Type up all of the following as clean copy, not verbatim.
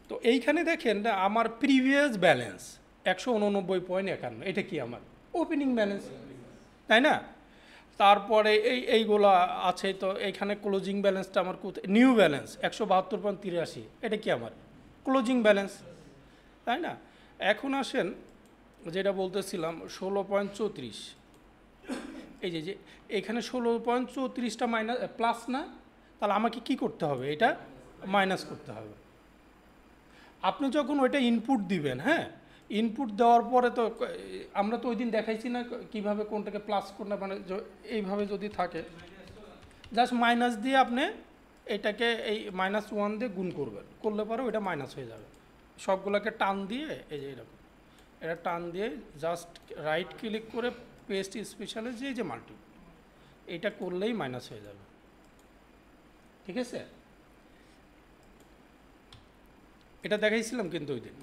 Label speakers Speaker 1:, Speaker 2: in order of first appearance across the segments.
Speaker 1: তো এইখানে দেখেন আমার প্রিভিয়াস ব্যালেন্স 189.51, এটা কি আমার ওপেনিং ব্যালেন্স, তাই না? তারপরে এইগুলা আছে, তো এইখানে ক্লোজিং ব্যালেন্সটা আমার কোথায়, নিউ ব্যালেন্স 172.83, এটা কি আমার ক্লোজিং ব্যালেন্স, তাই না? এখন আসেন যেটা বলতেছিলাম 16.34, এই যে যে এখানে 16.34টা মাইনাস প্লাস না, তাহলে আমাকে কি করতে হবে, এটা মাইনাস করতে হবে। আপনি যখন ওইটা ইনপুট দিবেন, হ্যাঁ, ইনপুট দেওয়ার পরে তো আমরা তো ওই দিন দেখাইছি না কীভাবে কোনটাকে প্লাস কোনটা, মানে এইভাবে যদি থাকে জাস্ট মাইনাস দিয়ে আপনি এটাকে এই -1 দিয়ে গুণ করবেন, করলে পরে ওইটা মাইনাস হয়ে যাবে। সবগুলোকে টান দিয়ে এই যে এরকম এটা টান দিয়ে জাস্ট রাইট ক্লিক করে পেস্ট স্পেশালে যে এই যে মাল্টি, এটা করলেই মাইনাস হয়ে যাবে, ঠিক আছে? এটা দেখাইছিলাম কিন্তু ওই দিন।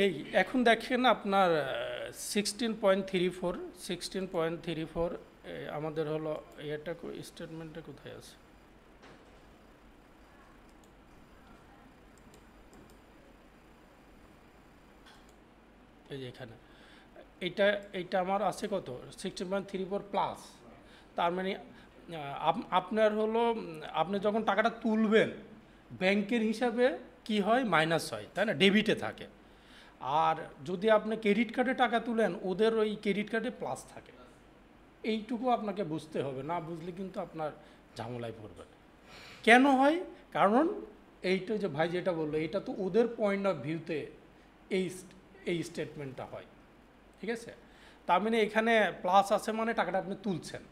Speaker 1: এই এখন দেখেন আপনার 16.34 আমাদের হলো এটা স্টেটমেন্টটা কোথায় আছে, এই যে এখানে এইটা আমার আছে কত 16.34 প্লাস, তার মানে আপনার হলো আপনি যখন টাকাটা তুলবেন ব্যাংকের হিসাবে কি হয়, মাইনাস হয়, তাই না, ডেবিটে থাকে। আর যদি আপনি ক্রেডিট কার্ডে টাকা তুলেন ওদের ওই ক্রেডিট কার্ডে প্লাস থাকে। এইটুকু আপনাকে বুঝতে হবে, না বুঝলে কিন্তু আপনার ঝামেলায় পড়বেন। কেন হয়, কারণ এইটা যে ভাই যেটা বললো এটা তো ওদের পয়েন্ট অফ ভিউতে এই এই স্টেটমেন্টটা হয়, ঠিক আছে? তার মানে এখানে প্লাস আছে মানে টাকাটা আপনি তুলছেন,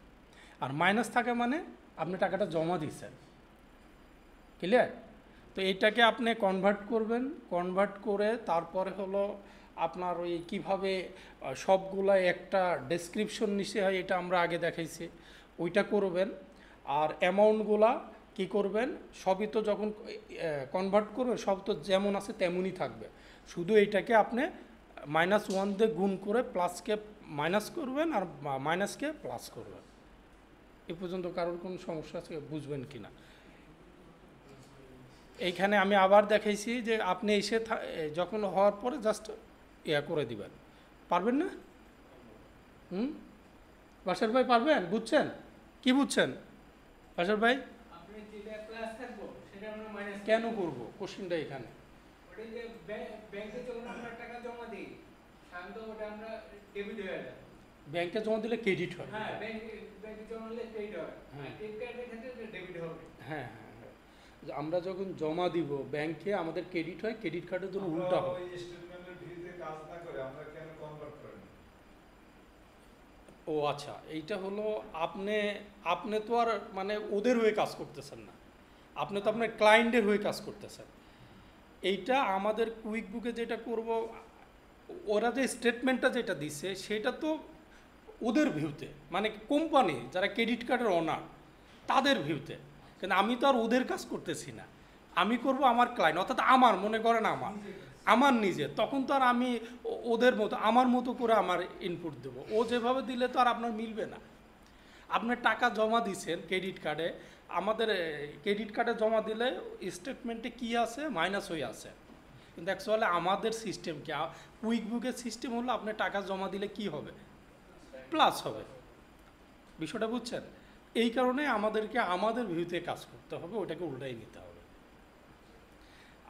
Speaker 1: আর মাইনাস থাকে মানে আপনি টাকাটা জমা দিচ্ছেন, ক্লিয়ার? তো এইটাকে আপনি কনভার্ট করবেন, কনভার্ট করে তারপরে হলো আপনার ওই কীভাবে সবগুলা একটা ডেসক্রিপশন নিচে হয় এটা আমরা আগে দেখাইছি, ওইটা করবেন। আর অ্যামাউন্টগুলা কি করবেন, সবই তো যখন কনভার্ট করবেন সব তো যেমন আছে তেমনই থাকবে, শুধু এইটাকে আপনি -1 দিয়ে গুণ করে প্লাসকে মাইনাস করবেন আর মাইনাসকে প্লাস করবেন। এ পর্যন্ত কারোর কোনো সমস্যা আছে, বুঝবেন কি না? এইখানে আমি আবার দেখাইছি যে আপনি এসে যখন হওয়ার পরে জাস্ট ইয়া করে দিবেন, পারবেন না? বাসার ভাই পারবেন, বুঝছেন? কি বুঝছেন বাসার ভাই? কেন করবো কোশ্চেনটা এখানে, ব্যাংকে জমা দিলে ক্রেডিট হয়, হ্যাঁ হ্যাঁ হ্যাঁ, আমরা যখন জমা দিব ব্যাংকে আমাদের ক্রেডিট হয়, ক্রেডিট কার্ডের জন্য উল্টা হয়। ও আচ্ছা, এইটা হলো আপনি আপনি তো আর মানে ওদের হয়ে কাজ করতেছেন না, আপনি তো আপনার ক্লায়েন্টের হয়ে কাজ করতেছেন। এইটা আমাদের কুইক বুকে যেটা করব, ওরা যে স্টেটমেন্টটা যেটা দিছে সেটা তো ওদের ভিউতে, মানে কোম্পানি যারা ক্রেডিট কার্ডের ওনার তাদের ভিউতে, কিন্তু আমি তো আর ওদের কাজ করতেছি না, আমি করব আমার ক্লায়েন্ট, অর্থাৎ আমার মনে করেন আমার নিজে, তখন তো আর আমি ওদের মতো আমার মতো করে আমার ইনপুট দেব, ও যেভাবে দিলে তো আর আপনার মিলবে না। আপনার টাকা জমা দিচ্ছেন ক্রেডিট কার্ডে, আমাদের ক্রেডিট কার্ডে জমা দিলে স্টেটমেন্টে কি আছে, মাইনাস হয়ে আছে, কিন্তু অ্যাকচুয়ালি আমাদের সিস্টেম কি, কুইক বুকের সিস্টেম হলো আপনি টাকা জমা দিলে কি হবে, প্লাস হবে। বিষয়টা বুঝছেন? এই কারণে আমাদেরকে আমাদের ভিউতে কাজ করতে হবে, ওটাকে উল্টাই নিতে হবে।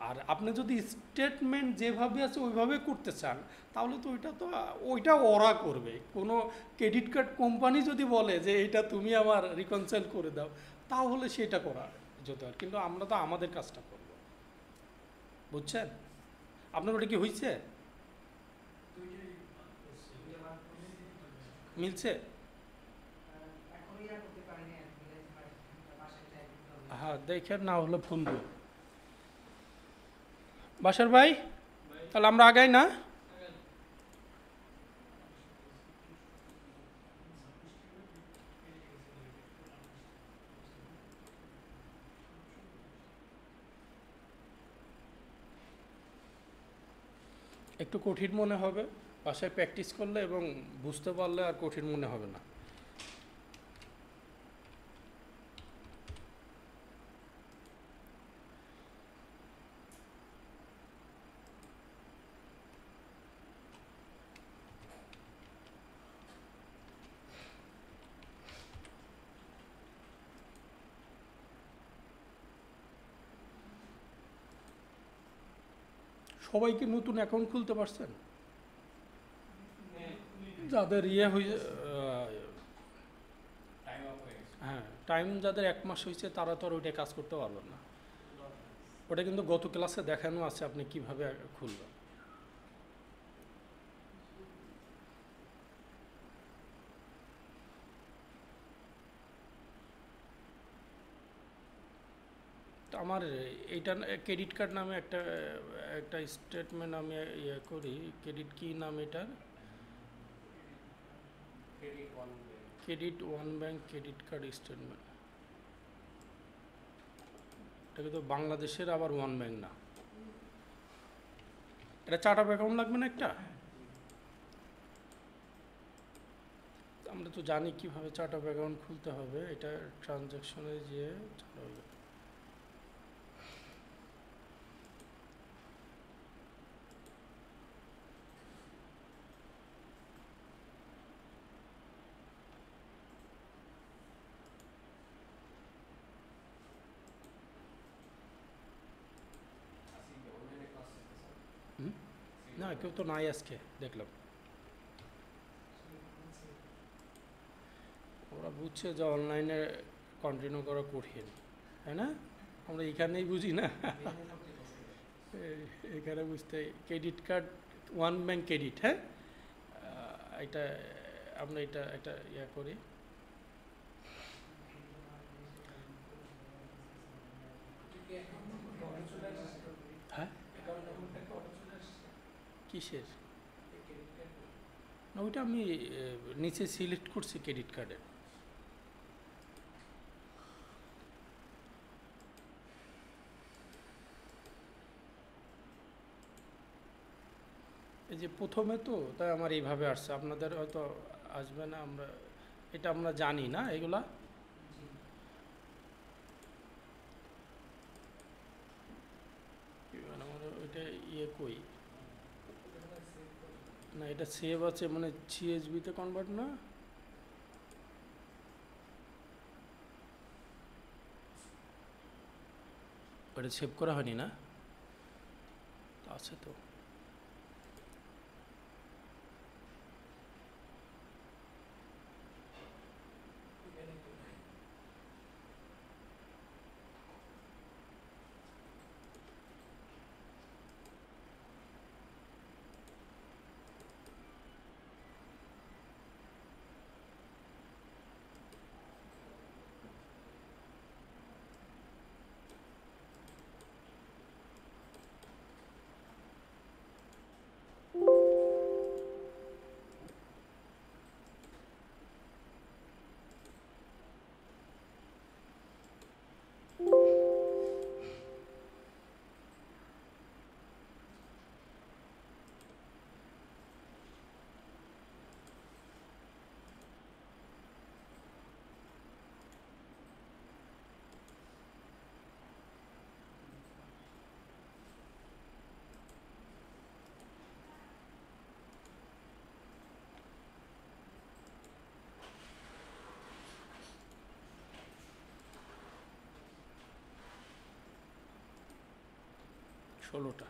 Speaker 1: আর আপনি যদি স্টেটমেন্ট যেভাবে আছে ওইভাবে করতে চান তাহলে তো ওইটা ওরা করবে। কোনো ক্রেডিট কার্ড কোম্পানি যদি বলে যে এটা তুমি আমার রিকনসাইল করে দাও, তাহলে সেটা করা যেত, আর কিন্তু আমরা তো আমাদের কাজটা করব, বুঝছেন? আপনার ওটা কি হয়েছে, মিলছে? হ্যাঁ দেখেন, না হলে ফোন দিন বাসার ভাই, তাহলে আমরা আগাই না? একটু কঠিন মনে হবে, বাসায় প্র্যাকটিস করলে এবং বুঝতে পারলে আর কঠিন মনে হবে না। সবাইকে নতুন অ্যাকাউন্ট খুলতে পারছেন? যাদের ইয়ে হয়ে হ্যাঁ, টাইম যাদের 1 মাস হয়েছে তারা তো আর ওইটা কাজ করতে পারবেন না। ওটা কিন্তু গত ক্লাসে দেখানো আছে আপনি কিভাবে খুলবেন। তো আমার এইটা ক্রেডিট কার্ড নামে একটা একটা স্টেটমেন্ট আমি ইয়ে করি, ক্রেডিট কি নাম এটার? Credit one bank credit card statement. এটা কিন্তু বাংলাদেশের আবার ওয়ান ব্যাংক না, এটা চার্ট অফ অ্যাকাউন্ট লাগবে না একটা? আমরা তো জানি কিভাবে চার্ট অফ অ্যাকাউন্ট খুলতে হবে, এটা ট্রানজ্যাকশনে যে হবে। না কেউ তো নাই আজকে দেখলাম। ওরা বুঝছে যে অনলাইনে কন্টিনিউ করা কঠিন, তাই না? আমরা এখানেই বুঝি না। এখানে বুঝতে credit card one bank credit, হ্যাঁ এটা আমরা এটা একটা ইয়া করি। হ্যাঁ কিসের? না ওইটা আমি নিচে সিলেক্ট করছি ক্রেডিট কার্ডের। এই যে প্রথমে তো তাই আমার এইভাবে আসছে, আপনাদের হয়তো আসবে না, আমরা এটা আমরা জানি না এগুলা। মানে আমার ওইটা ইয়ে কই না, এটা সেভ আছে মানে সিএসবিতে কনভার্ট না। ওটা সেভ করা হয়নি না, আছে তো। ষোলোটা।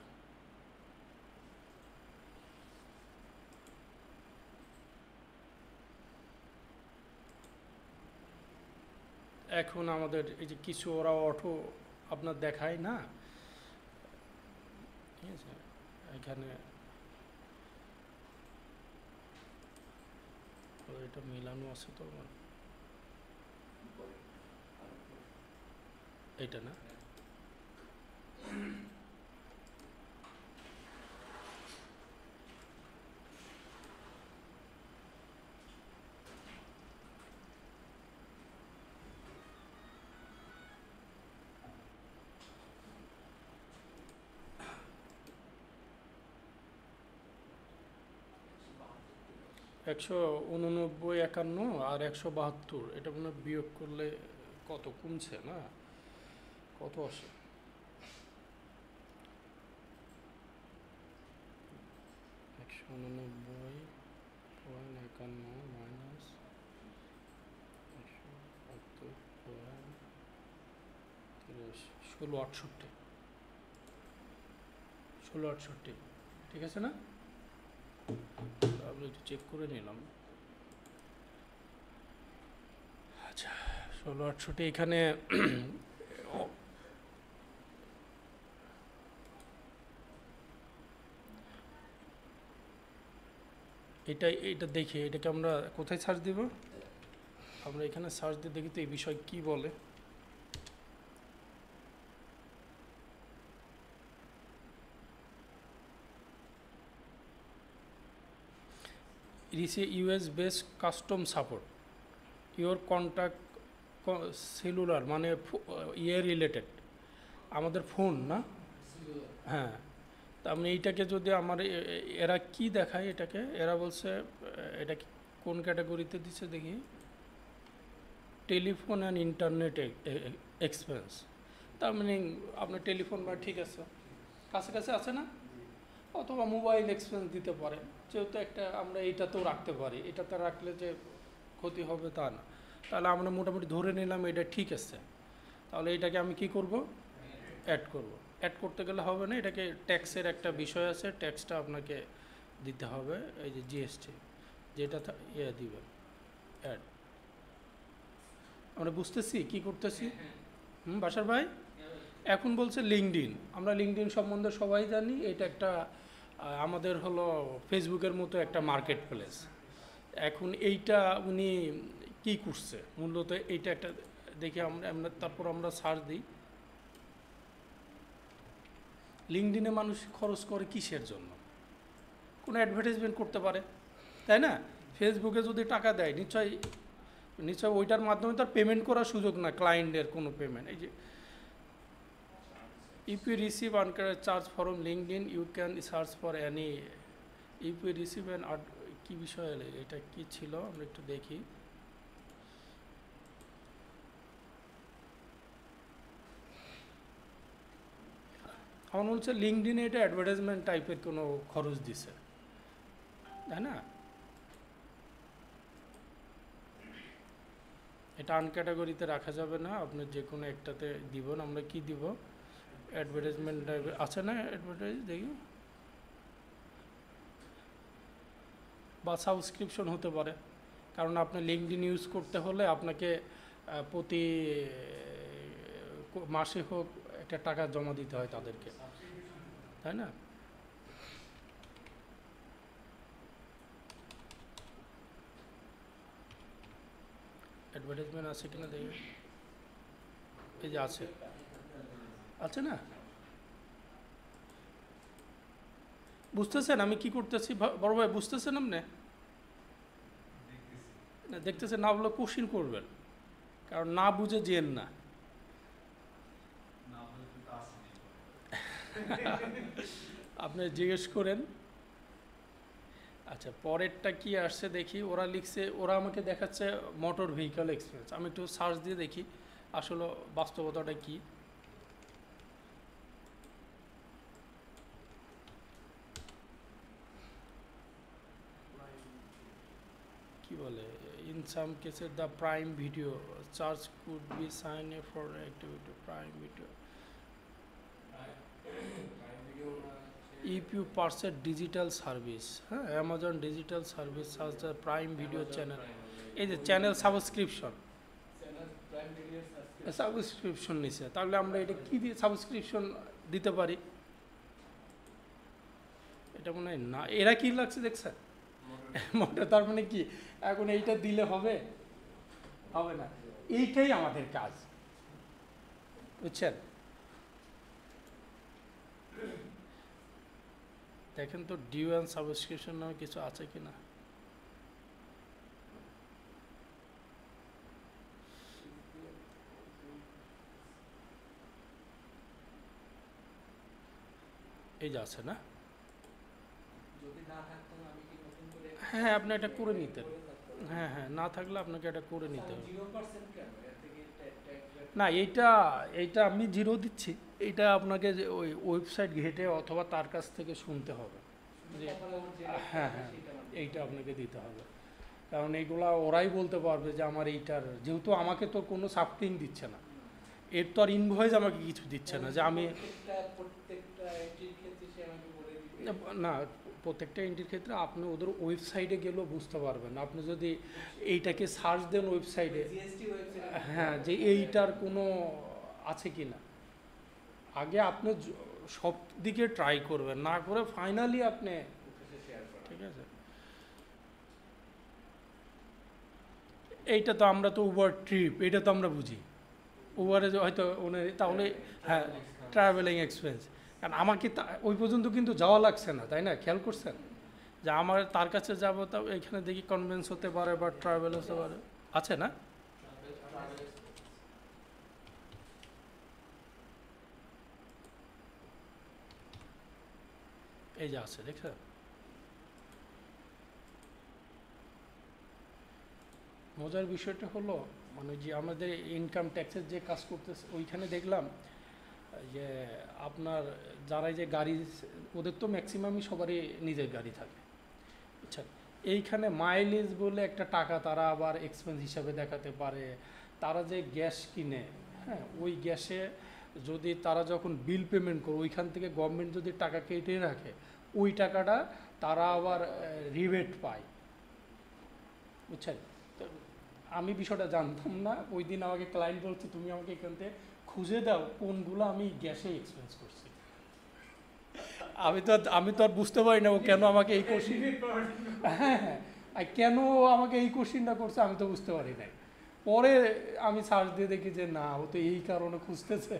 Speaker 1: এখন আমাদের এই যে কিছু ওরা অটো আপনার দেখায় না, ঠিক আছে, এখানে এটা মিলানো আছে তো আমার, এটা না। একশো উননব্বই 51 আর 172 এটা মনে হয় বিয়োগ করলে কত কমছে না, কত আসে? একশো উননব্বই 51 মাইনাস 172 1668 1668, ঠিক আছে না? আমি একটু চেক করে নিলাম। আচ্ছা, 1668 এখানে এটা দেখি, এটাকে আমরা কোথায় সার্চ দিব? আমরা এখানে সার্চ দিয়ে দেখি তো এই বিষয় কি বলে। It is a US based custom support your contact cellular মানে ইয়ে রিলেটেড, আমাদের ফোন না? হ্যাঁ, তা আমি এইটাকে যদি আমার এরা কি দেখায়, এটাকে এরা বলছে এটা কোন ক্যাটাগরিতে দিচ্ছে দেখি, টেলিফোন অ্যান্ড ইন্টারনেট এক্সপেন্স। তার মানে আপনার টেলিফোন বা ঠিক আছে, কাছাকাছি আছে না, অথবা মোবাইল এক্সপেন্স দিতে পারে, যেহেতু একটা আমরা এইটাতেও রাখতে পারি, এটাতে রাখলে যে ক্ষতি হবে তা না। তাহলে আমরা মোটামুটি ধরে নিলাম এটা ঠিক আছে। তাহলে এটাকে আমি কি করব? অ্যাড করব। অ্যাড করতে গেলে হবে না, এটাকে ট্যাক্সের একটা বিষয় আছে, ট্যাক্সটা আপনাকে দিতে হবে, এই যে জিএসটি যেটা ইয়ে দিবেন, অ্যাড। আমরা বুঝতেছি কি করতেছি? বাসার ভাই এখন বলছে লিঙ্কডইন। আমরা লিঙ্কডইন সম্বন্ধে সবাই জানি, এটা একটা আমাদের হলো ফেসবুকের মতো একটা মার্কেট প্লেস। এখন এইটা উনি কি করছে মূলত, এইটা একটা দেখি আমরা তারপর আমরা সার্চ দিই। লিঙ্কডইনে মানুষ খরচ করে কিসের জন্য? কোনো অ্যাডভার্টাইজমেন্ট করতে পারে, তাই না? ফেসবুকে যদি টাকা দেয় নিশ্চয়ই ওইটার মাধ্যমে তার পেমেন্ট করার সুযোগ না, ক্লায়েন্টের কোনো পেমেন্ট। এই যে if you receive uncharged charge from LinkedIn you can search for any, if you receive an কি বিষয়, এটা কি ছিল আমরা একটু দেখি। আমার মনে হচ্ছে লিঙ্কডইনে এটা অ্যাডভার্টাইজমেন্ট টাইপের কোনো খরচ দিছে, তাই না? এটা আনক্যাটাগরিতে রাখা যাবে না, আপনি যে কোনো একটাতে দিবেন। আমরা কি দিব? অ্যাডভার্টাইজমেন্ট টাইপের আছে না, অ্যাডভার্টাইজ দেখি, বা সাবস্ক্রিপশন হতে পারে। কারণ আপনি লিঙ্কডইন ইউজ করতে হলে আপনাকে প্রতি মাসে হোক একটা টাকা জমা দিতে হয় তাদেরকে, তাই না? অ্যাডভার্টাইজমেন্ট আছে কিনা দেখি, এই যে আছে, আছে না? বুঝতেছেন আমি কি করতেছি বড় ভাই? বুঝতেছেন আপনি? না দেখতেছেন না বলে কোশ্চিন করবেন, কারণ না বুঝে যেন না। আপনি জিজ্ঞেস করেন। আচ্ছা, পরেরটা কি আসছে দেখি। ওরা লিখছে, ওরা আমাকে দেখাচ্ছে মোটর ভেহিকল এক্সপেন্স। আমি একটু সার্চ দিয়ে দেখি আসলে বাস্তবতাটা কি। কি বলে, in some cases the prime video charge could be sign a for activity prime video if you purchase digital service, হ্যাঁ, Amazon digital service search the prime video channel, এই যে চ্যানেল সাবস্ক্রিপশন নিছে। তাহলে আমরা এটা কি দিয়ে সাবস্ক্রিপশন দিতে পারি? এটা মনে হয় না, এরা কি লাগছে দেখছেন মোটা, তার মানে কি এখন এইটা দিলে হবে? হবে না, এইটাই আমাদের কাজ, বুঝছেন? দেখেন তো ডিউ অ্যান্ড সাবস্ক্রিপশন নামে কিছু আছে কি না। এই যে আছে না? হ্যাঁ, আপনি এটা করে নিতেন। হ্যাঁ হ্যাঁ, না থাকলে আপনাকে এটা করে নিতে হবে। না, এইটা আমি জিরো দিচ্ছি, এইটা আপনাকে যে ওই ওয়েবসাইট ঘেটে অথবা তার কাছ থেকে শুনতে হবে। হ্যাঁ হ্যাঁ, এইটা আপনাকে দিতে হবে, কারণ এইগুলা ওরাই বলতে পারবে যে আমার এইটার, যেহেতু আমাকে তো কোনো সাবস্ক্রিপশন দিচ্ছে না, এর তো আর ইনভয়েস আমাকে কিছু দিচ্ছে না যে আমি না, প্রত্যেকটা এন্ট্রির ক্ষেত্রে আপনি ওদের ওয়েবসাইটে গেলেও বুঝতে পারবেন। আপনি যদি এইটাকে সার্চ দেন ওয়েবসাইটে, হ্যাঁ, যে এইটার কোনো আছে কি না, আগে আপনি সব দিকে ট্রাই করবেন, না করে ফাইনালি আপনি, ঠিক আছে। এইটা তো আমরা তো উবার ট্রিপ, এটা তো আমরা বুঝি, উবারে হয়তো উনি তাহলে, হ্যাঁ, ট্রাভেলিং এক্সপেন্স। কারণ আমাকে ওই পর্যন্ত কিন্তু যাওয়া লাগছে না, তাই না? খেয়াল করছেন যে আমার তার কাছে যাবো, তাও এখানে দেখি কনভেন্স হতে পারে বা ট্রাভেল হতে পারে, আছে না? এই যে আছে, দেখছেন? মজার বিষয়টা হলো মানে যে আমাদের ইনকাম ট্যাক্সের যে কাজ করতেছে ওইখানে দেখলাম যে আপনার যারা এই যে গাড়ি, ওদের তো ম্যাক্সিমামই সবারই নিজের গাড়ি থাকে, আচ্ছা, এইখানে মাইলেজ বলে একটা টাকা তারা আবার এক্সপেন্স হিসাবে দেখাতে পারে। তারা যে গ্যাস কিনে, হ্যাঁ, ওই গ্যাসে যদি তারা যখন বিল পেমেন্ট করে ওইখান থেকে গভর্নমেন্ট যদি টাকা কেটে রাখে, ওই টাকাটা তারা আবার রিবেট পায়, বুঝছেন? তো আমি বিষয়টা জানতাম না, ওই দিন আমাকে ক্লায়েন্ট বলছে তুমি আমাকে এখান থেকে খুঁজে দাও কোনগুলো আমি গ্যাসে এক্সপেন্স করছি। আমি তো আর বুঝতে পারি না ও কেন আমাকে এই কোশ্চিন, হ্যাঁ হ্যাঁ, আর কেন ও আমাকে এই কোশ্চিনটা করছে আমি তো বুঝতে পারি নাই। পরে আমি সার্চ দিয়ে দেখি যে না, ও তো এই কারণে খুঁজতেছে।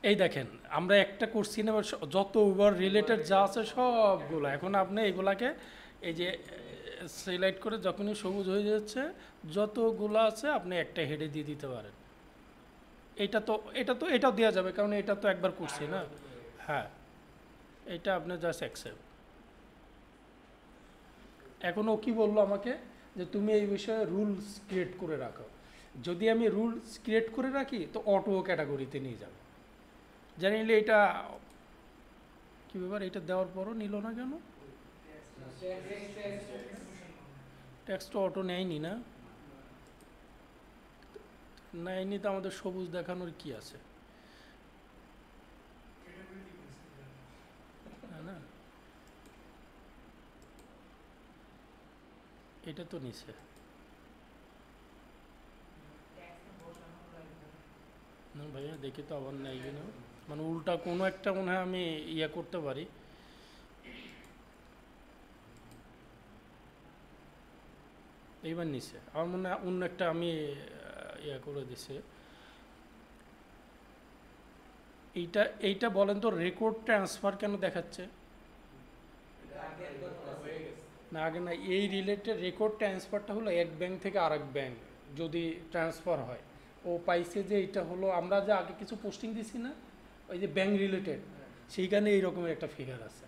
Speaker 1: এই দেখেন, আমরা একটা করছি না, যত উবার রিলেটেড যা আছে সবগুলো এখন আপনি এগুলাকে এই যে সিলেক্ট করে যখনই সবুজ হয়ে যাচ্ছে যতগুলো আছে আপনি একটা হেডে দিয়ে দিতে পারেন। এটাও দেওয়া যাবে, কারণ এটা তো একবার করছি না। হ্যাঁ, এটা আপনি জাস্ট অ্যাকসেপ্ট। এখন ও কি বললো আমাকে, যে তুমি এই বিষয়ে রুলস ক্রিয়েট করে রাখো। যদি আমি রুলস ক্রিয়েট করে রাখি তো অটো ক্যাটাগরিতে নিয়ে যাবে। জানিলে এটা কী ব্যাপার, এটা দেওয়ার পরও নিল না কেন? ট্যাক্স তো অটো নেয়নি না, নেয়নি তো আমাদের সবুজ দেখানোর কি আছে, না? এটা তো নিছে না ভাইয়া, দেখি তো আবার নেই কিনা, মানে উল্টা কোনো একটা মনে হয় আমি ইয়ে করতে পারি। এইবার নিছে আমার মনে হয় অন্য একটা আমি ইয়ে করে দিছে। এইটা বলেন তো, রেকর্ড ট্রান্সফার কেন দেখাচ্ছে না? আগে না, এই রিলেটেড রেকর্ড ট্রান্সফারটা হলো এক ব্যাংক থেকে আরেক ব্যাংক যদি ট্রান্সফার হয়। ও পাইছে যে এটা হলো, আমরা যে আগে কিছু পোস্টিং দিছি না ওই যে ব্যাংক রিলেটেড, সেইখানে এইরকমের একটা ফিগার আছে,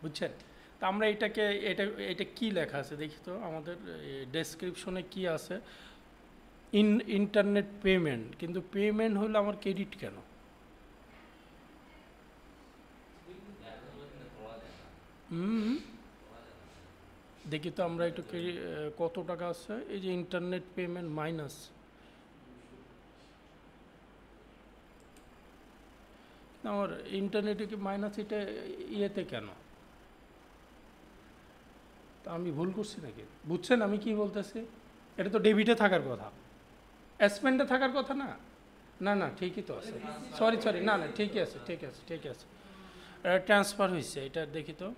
Speaker 1: বুঝছেন? তা আমরা এটা এটা কি লেখা আছে দেখি তো, আমাদের ডেসক্রিপশনে কি আছে। ইন্টারনেট পেমেন্ট, কিন্তু পেমেন্ট হলো আমার ক্রেডিট কেন? হুম, দেখি তো আমরা একটু কত টাকা আছে, এই যে ইন্টারনেট পেমেন্ট মাইনাস, আমার ইন্টারনেটে কি মাইনাস, এটা ইয়েতে কেন? তা আমি ভুল করছি নাকি? বুঝছেন আমি কি বলতেছি? এটা তো ডেবিটে থাকার কথা, অ্যাসপেন্ডে থাকার কথা না। না না, ঠিকই তো আছে, সরি না না, ঠিকই আছে, ঠিক আছে। ট্রান্সফার হয়েছে, এটা দেখি তো,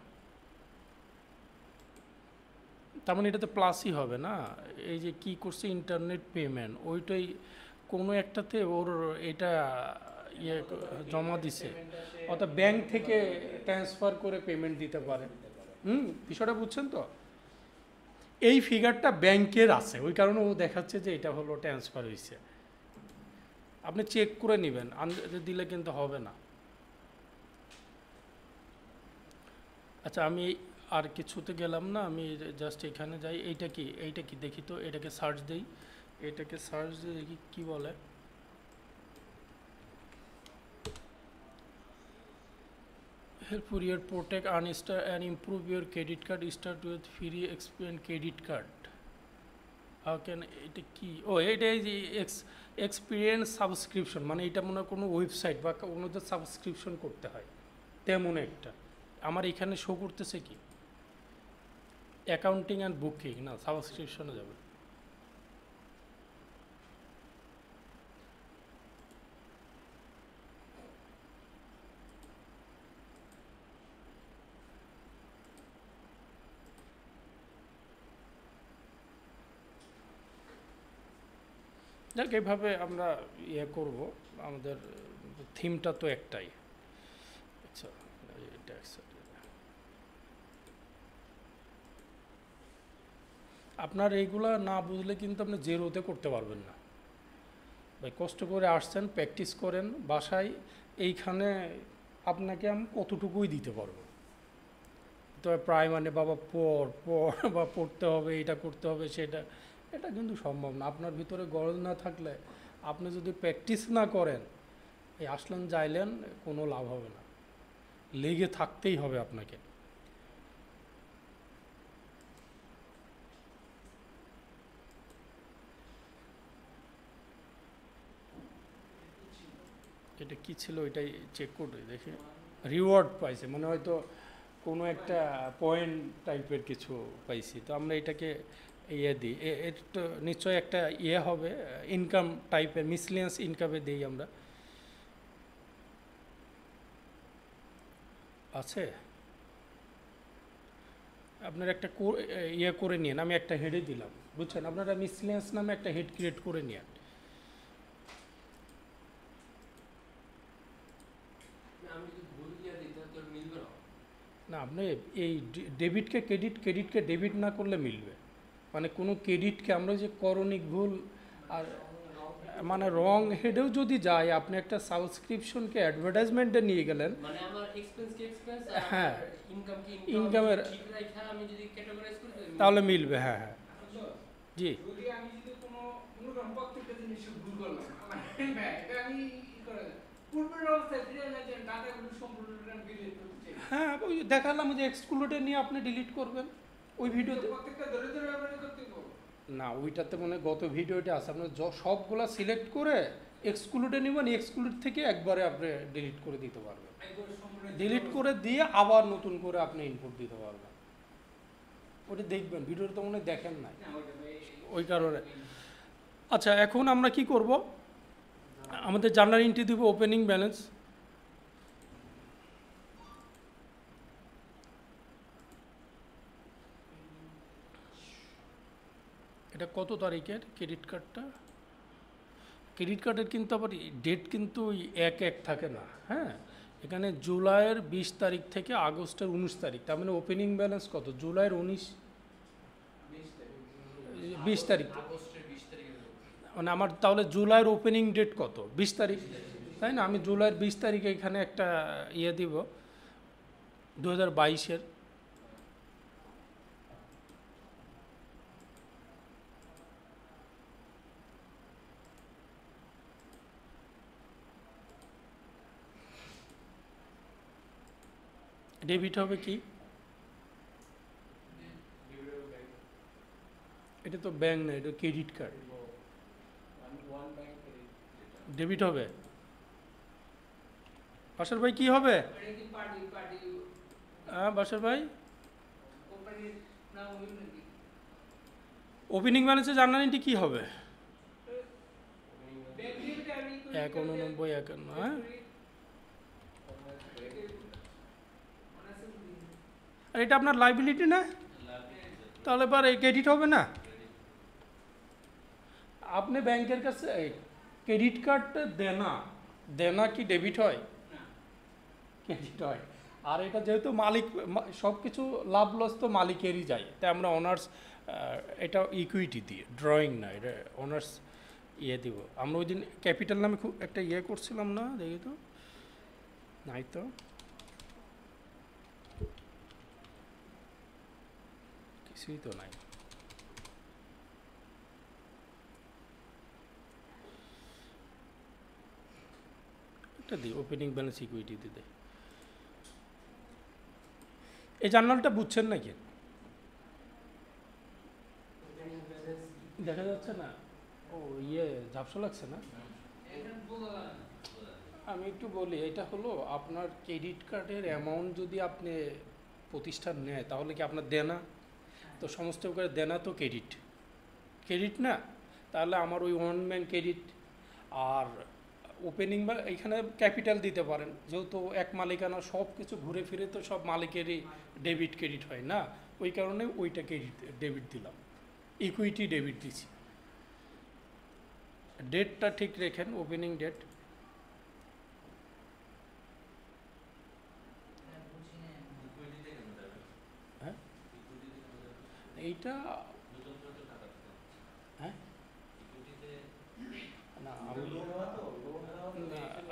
Speaker 1: তার মানে এটা তো প্লাসই হবে না। এই যে কি করছে ইন্টারনেট পেমেন্ট, ওইটাই কোনো একটাতে ওর এটা ইয়ে জমা দিছে, অর্থাৎ ব্যাংক থেকে ট্রান্সফার করে পেমেন্ট দিতে পারে। বিষয়টা বুঝছেন তো? এই ফিগারটা ব্যাংকের আছে, ওই কারণে ও দেখাচ্ছে যে এটা হলো ট্রান্সফার হয়েছে। আপনি চেক করে নেবেন, দিলে কিন্তু হবে না। আচ্ছা, আমি আর কিছুতে গেলাম না, আমি জাস্ট এখানে যাই। এইটা কি দেখি তো, এটাকে সার্চ দিই, দেখি কী বলে। Help for year protect unstar and improve your credit card, start with free Experian credit card. How can, এটা কি, ও এটা এই যে এক্সপিরিয়েন্স সাবস্ক্রিপশন, মানে এটা মনে হয় কোনো ওয়েবসাইট বা কোনোতে সাবস্ক্রিপশন করতে হয় তেমন একটা। আমার এখানে শো করতেছে কি অ্যাকাউন্টিং অ্যান্ড বুকিং, না সাবস্ক্রিপশনে যাবে। যাক, এইভাবে আমরা ইয়ে করব, আমাদের থিমটা তো একটাই। আচ্ছা, এটা আপনার এইগুলা না বুঝলে কিন্তু আপনি জেরোতে করতে পারবেন না ভাই। কষ্ট করে আসছেন, প্র্যাকটিস করেন বাসায়, এইখানে আপনাকে আমি কতটুকুই দিতে পারবো। তবে প্রায় মানে বাবা পড় পড় বা পড়তে হবে, এটা করতে হবে সেটা, এটা কিন্তু সম্ভব না। আপনার ভিতরে গরজ না থাকলে, আপনি যদি প্র্যাকটিস না করেন, এই আসলেন যাইলেন, কোনো লাভ হবে না। লেগে থাকতেই হবে আপনাকে। এটা কি ছিল, এটাই চেক করে দেখি। রিওয়ার্ড পাইছে মানে হয়তো কোনো একটা পয়েন্ট টাইপের কিছু পাইছি, তো আমরা এটাকে ইয়ে দিই। এটা তো নিশ্চয়ই একটা ইয়ে হবে, ইনকাম টাইপের, মিসলিনিয়াস ইনকামে দিই আমরা। আছে আপনার একটা ইয়ে করে নিন, আমি একটা হেডে দিলাম, বুঝছেন? আপনারা মিসলিনিয়াস নামে একটা হেড ক্রিয়েট করে নিন। না, আপনি এই ডেবিটকে ক্রেডিট, ক্রেডিটকে ডেবিট না করলে মিলবে। মানে কোনো ক্রেডিটকে আমরা যে করণিক ভুল আর মানে রং হেডেও যদি যায়, আপনি একটা সাবস্ক্রিপশনকে অ্যাডভার্টাইজমেন্টে নিয়ে গেলেন,
Speaker 2: মানে আমার এক্সপেন্স কি এক্সপেন্স আর
Speaker 1: হ্যাঁ
Speaker 2: ইনকাম কি
Speaker 1: ইনকামের,
Speaker 2: ঠিক রাখা আমি যদি ক্যাটাগরাইজ করি
Speaker 1: তাহলে মিলবে। হ্যাঁ হ্যাঁ জি।
Speaker 2: যদি আমি যদি কোনো রকম প্রত্যেকটা জিনিস ভুল করলাম আমার এটা আমি ই করে পূর্বের অবস্থায় ফিরে যাচ্ছেন, ডাটাগুলো সম্পূর্ণ ডিলিট করতে চাই।
Speaker 1: হ্যাঁ, ওই দেখালাম যে এক্সক্লুডেড নিয়ে আপনি ডিলিট করবেন ওই ভিডিওতে।
Speaker 2: প্রত্যেকটা ধরে ধরে ব্যবহার করতে পারবো
Speaker 1: না, ওইটাতে মানে গত ভিডিওটা আছে, আপনার সবগুলা সিলেক্ট করে এক্সক্লুডে নেবেন, এক্সক্লুড থেকে একবারে আপনি ডিলিট করে দিতে পারবেন।
Speaker 2: একবার সম্পূর্ণ
Speaker 1: ডিলিট করে দিয়ে আবার নতুন করে আপনি ইনপুট দিতে পারবেন। ওটা দেখবেন, ভিডিওটা তো মনে হয় দেখেন নাই,
Speaker 2: না ওটা
Speaker 1: ওই কারণে। আচ্ছা, এখন আমরা কি করব, আমাদের জার্নাল এন্ট্রি দিব ওপেনিং ব্যালেন্স। এটা কত তারিখের ক্রেডিট কার্ডটা? ক্রেডিট কার্ডের কিন্তু আবার ডেট কিন্তু ওই এক এক থাকে না, হ্যাঁ। এখানে জুলাইয়ের 20 তারিখ থেকে আগস্টের 19 তারিখ, তার মানে ওপেনিং ব্যালেন্স কত? জুলাইয়ের 20 তারিখ,
Speaker 2: আগস্টের 20 তারিখে
Speaker 1: মানে আমার তাহলে জুলাইয়ের ওপেনিং ডেট কত? 20 তারিখ, তাই না? আমি জুলাইয়ের 20 তারিখে এখানে একটা ইয়ে দিব 2022-এর। ডেবিট হবে কি? এটা তো ব্যাংক না, এটা credit card.
Speaker 2: One bank credit
Speaker 1: debit হবে। বাসার ভাই কি হবে?
Speaker 2: এটা কি পার্টি পার্টি
Speaker 1: হ্যাঁ বাসার ভাই,
Speaker 2: কোম্পানির নাম হইল নাকি
Speaker 1: ওপেনিং ব্যালেন্সে জার্নাল এন্ট্রি কি হবে?
Speaker 2: ব্যাংকের আমি
Speaker 1: 189 51, হ্যাঁ। আর এটা আপনার লাইবিলিটি না, তাহলে এবার এই ক্রেডিট হবে না? আপনি ব্যাংকের কাছে ক্রেডিট কার্ডটা দেনা, দেনা কি ডেবিট হয়? ক্রেডিট হয়। আর এটা যেহেতু মালিক, সব কিছু লাভ লস তো মালিকেরই যায়, তাই আমরা অনার্স, এটা ইকুইটি দিয়ে, ড্রয়িং না, এটা অনার্স ইয়ে দিব আমরা। ওই দিন ক্যাপিটাল নামে খুব একটা ইয়ে করছিলাম না, দেখি তো, নাই তো, কিছুই তো নাই। এটা দিই ওপেনিং ব্যালেন্স ইকুইটি দিতে। এই জার্নালটা বুঝছেন নাকি? দেখা যাচ্ছে না? ও ঝাপসা লাগছে না?
Speaker 2: এটা বোঝা যায় না।
Speaker 1: আমি একটু বলি, এটা হলো আপনার ক্রেডিট কার্ডের অ্যামাউন্ট যদি আপনি প্রতিষ্ঠান নেয় তাহলে কি আপনার দেনা, তো সমস্ত করে দেনা তো ক্রেডিট, ক্রেডিট না? তাহলে আমার ওই ওয়ান ম্যান ক্রেডিট আর ওপেনিং বা এখানে ক্যাপিটাল দিতে পারেন, যেহেতু এক মালিকানা সব কিছু ঘুরে ফিরে তো সব মালিকেরই ডেবিট ক্রেডিট হয় না, ওই কারণে ওইটা ক্রেডিট ডেবিট দিলাম, ইকুইটি ডেবিট দিছি। ডেটটা ঠিক রেখেন, ওপেনিং ডেট। হ্যাঁ এইটা, হ্যাঁ না না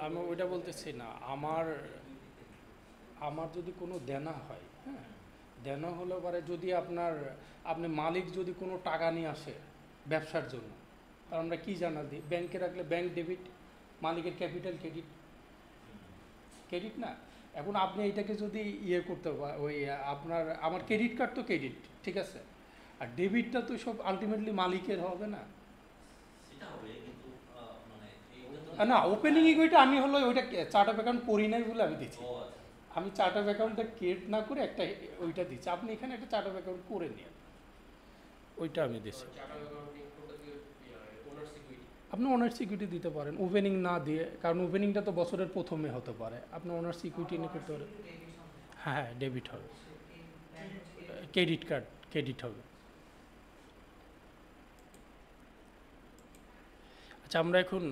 Speaker 1: আমি ওইটা বলতেছি না, আমার আমার যদি কোনো দেনা হয়, হ্যাঁ দেনা হলে পরে যদি আপনি মালিক যদি কোনো টাকা নিয়ে আসে ব্যবসার জন্য, আর আমরা কী জানা দিই, ব্যাংকে রাখলে ব্যাংক ডেবিট, মালিকের ক্যাপিটাল ক্রেডিট, ক্রেডিট না? এখন আপনি এইটাকে যদি করতে ওই আমার ক্রেডিট কার্ড তো ক্রেডিট, ঠিক আছে, আর ডেবিটটা তো সব আলটিমেটলি মালিকের হবে না? না ওপেনিং ইকুইটি আমি হলো ওইটা চার্ট অফ অ্যাকাউন্ট করি নাই বলে আমি দিচ্ছি, আমি চার্ট অফ অ্যাকাউন্টটা ক্রিয়েট না করে একটা ওইটা দিচ্ছি, আপনি এখানে একটা চার্ট অফ অ্যাকাউন্ট করে নিন, ওইটা আমি দিচ্ছি। আপনি ওনার সিকিউরিটি দিতে পারেন ওপেনিং না দিয়ে, কারণ ওপেনিংটা তো বছরের প্রথমে হতে পারে, আপনি ওনার সিকিউরিটি নিয়ে করতে পারেন। হ্যাঁ হ্যাঁ ডেবিট হবে, ক্রেডিট কার্ড ক্রেডিট হবে। আচ্ছা আমরা এখন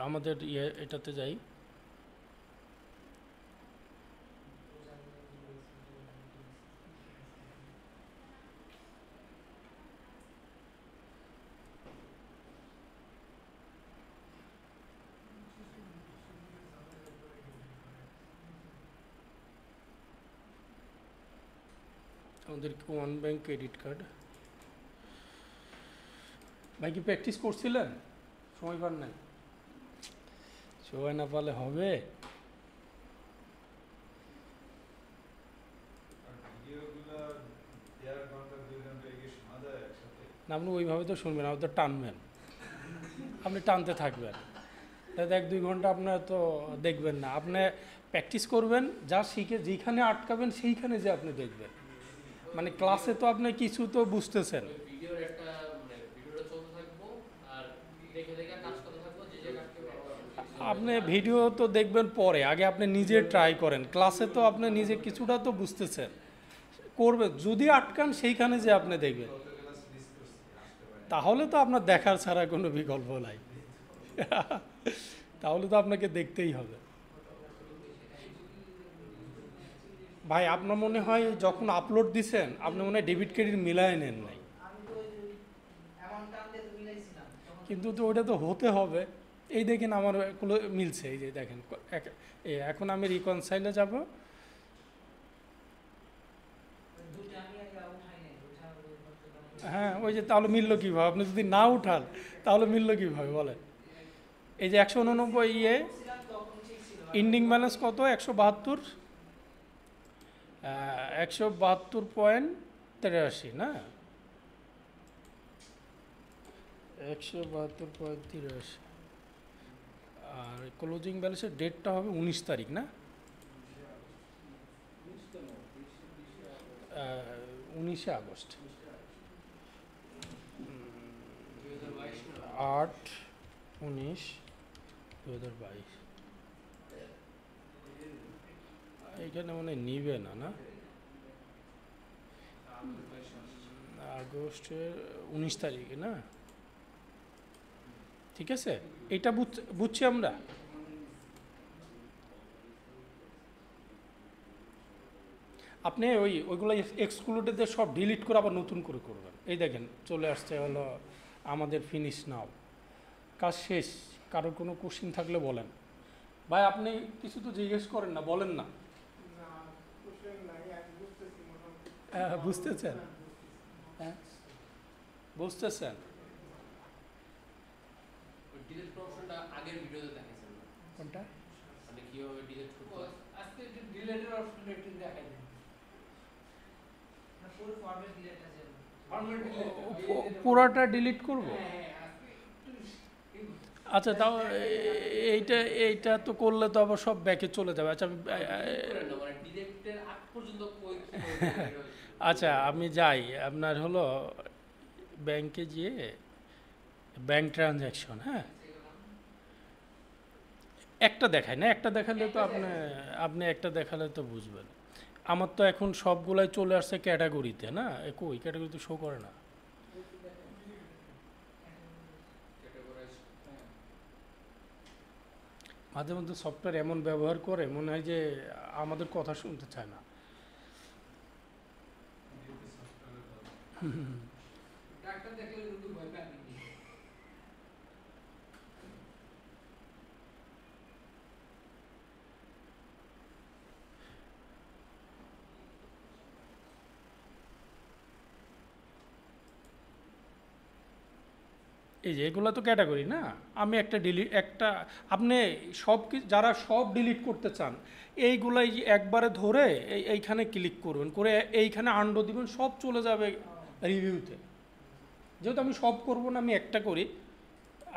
Speaker 1: আমাদের এটাতে যাই। আমাদের ওয়ান ব্যাংক ক্রেডিট কার্ড। ভাই কি প্র্যাকটিস করছিলেন? সময় পান নাই? সময় না পারলে হবে? না আপনি ওইভাবে তো শুনবেন, আপনি তো টানবেন, আপনি টানতে থাকবেন, তাতে 1-2 ঘন্টা আপনার তো দেখবেন না, আপনি প্র্যাকটিস করবেন, যা শিখে যেখানে আটকাবেন সেইখানে যে আপনি দেখবেন, মানে ক্লাসে তো আপনি কিছু তো বুঝতেছেন, আপনি ভিডিও তো দেখবেন পরে, আগে আপনি নিজে ট্রাই করেন, ক্লাসে তো আপনি নিজে কিছুটা তো বুঝতেছেন, করবেন, যদি আটকান সেইখানে যে আপনি দেখবেন, তাহলে তো আপনার দেখার ছাড়া কোনো বিকল্প নাই তাহলে তো আপনাকে দেখতেই হবে। ভাই আপনার মনে হয় যখন আপলোড দিছেন আপনি মনে হয় ডেবিট ক্রেডিট মিলায় নেন নাই, কিন্তু তো ওটা তো হতে হবে। এই দেখেন আমার এগুলো মিলছে, এই যে দেখেন এখন আমি রিকনসাইলে যাব, হ্যাঁ ওই যে তাহলে মিললো কীভাবে, আপনি যদি না উঠান তাহলে মিললো কীভাবে বলেন? এই যে 189 ইন্ডিং ব্যালেন্স কত? 172, 172.83 না, 172.83, আর ক্লোজিং ব্যালেন্সের ডেটটা হবে 19 তারিখ না, 19 আগস্ট, 8/19/2022। এখানে মানে নিবে না, না আগস্টের 19 তারিখে না, ঠিক আছে, এটা বুঝছি আমরা। আপনি ওইগুলো এক্সক্লুডেড সব ডিলিট করে আবার নতুন করে করবেন। এই দেখেন চলে আসছে হলো আমাদের ফিনিশ নাও, কাজ শেষ। কারোর কোনো কোশ্চিন থাকলে বলেন। ভাই আপনি কিছু তো জিজ্ঞেস করেন না, বলেন না। হ্যাঁ বুঝতেছেন, হ্যাঁ বুঝতেছেন। কোনটা?
Speaker 2: আজকে ডিলেটের অপশনটা একটু দেখাই দিন। পুরো ফরম্যাট ডিলেট আছে।
Speaker 1: পুরাটা ডিলিট করব? আচ্ছা, তাও এইটা এইটা তো করলে তো আবার সব ব্যাকে চলে যাবে। আচ্ছা আচ্ছা, আমি যাই আপনার হলো ব্যাংকে গিয়ে ব্যাংক ট্রানজ্যাকশন, হ্যাঁ, একটা দেখায় না, একটা দেখালে তো আপনি আপনি একটা দেখালে তো বুঝবেন। আমার তো এখন সবগুলাই চলে আসছে ক্যাটাগরিতে, না কই ক্যাটাগরিতে শো করে না। মাঝে মধ্যে সফটওয়্যার এমন ব্যবহার করে মনে হয় যে আমাদের কথা শুনতে চায় না।
Speaker 2: ডাক্তার দেখলে কিন্তু ভয় পায় আপনি।
Speaker 1: এই যে এগুলো তো ক্যাটাগরি না, আমি একটা ডিলিট একটা, আপনি সব যারা সব ডিলিট করতে চান এইগুলাই একবারে ধরে এইখানে ক্লিক করবেন, করে এইখানে আন্ডো দিবেন, সব চলে যাবে রিভিউতে। যেহেতু আমি সব করব না, আমি একটা করি,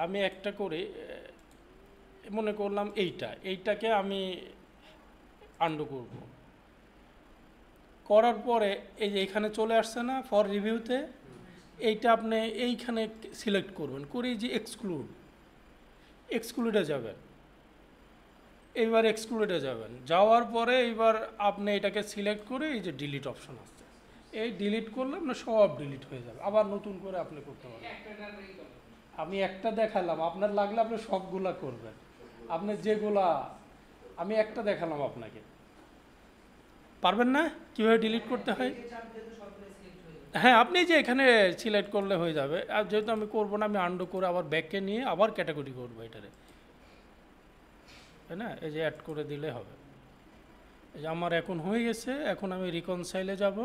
Speaker 1: আমি একটা করি, মনে করলাম এইটাকে আমি আন্ডো করব, করার পরে এই যে এখানে চলে আসছে না ফর রিভিউতে, এইটা আপনি এইখানে সিলেক্ট করবেন, করে এই যে এক্সক্লুডে যাবেন, এইবার এক্সক্লুডে যাবেন, যাওয়ার পরে এইবার আপনি এটাকে সিলেক্ট করে এই যে ডিলিট অপশন আসছে, এই ডিলিট করলে আপনার সব ডিলিট হয়ে যাবে, আবার নতুন করে আপনি করতে পারবেন। আমি একটা দেখালাম, আপনার লাগলে আপনি সবগুলা করবেন, আপনি যেগুলা, আমি একটা দেখালাম আপনাকে, পারবেন না কীভাবে ডিলিট করতে হয়? হ্যাঁ, আপনি যে এখানে সিলেক্ট করলে হয়ে যাবে, আর যেহেতু আমি করবো না, আমি আন্ডো করে আবার ব্যাকে নিয়ে আবার ক্যাটাগরি করবো এটারে, তাই না? এই যে অ্যাড করে দিলে হবে। এই যে আমার এখন হয়ে গেছে, এখন আমি রিকনসাইলে যাব,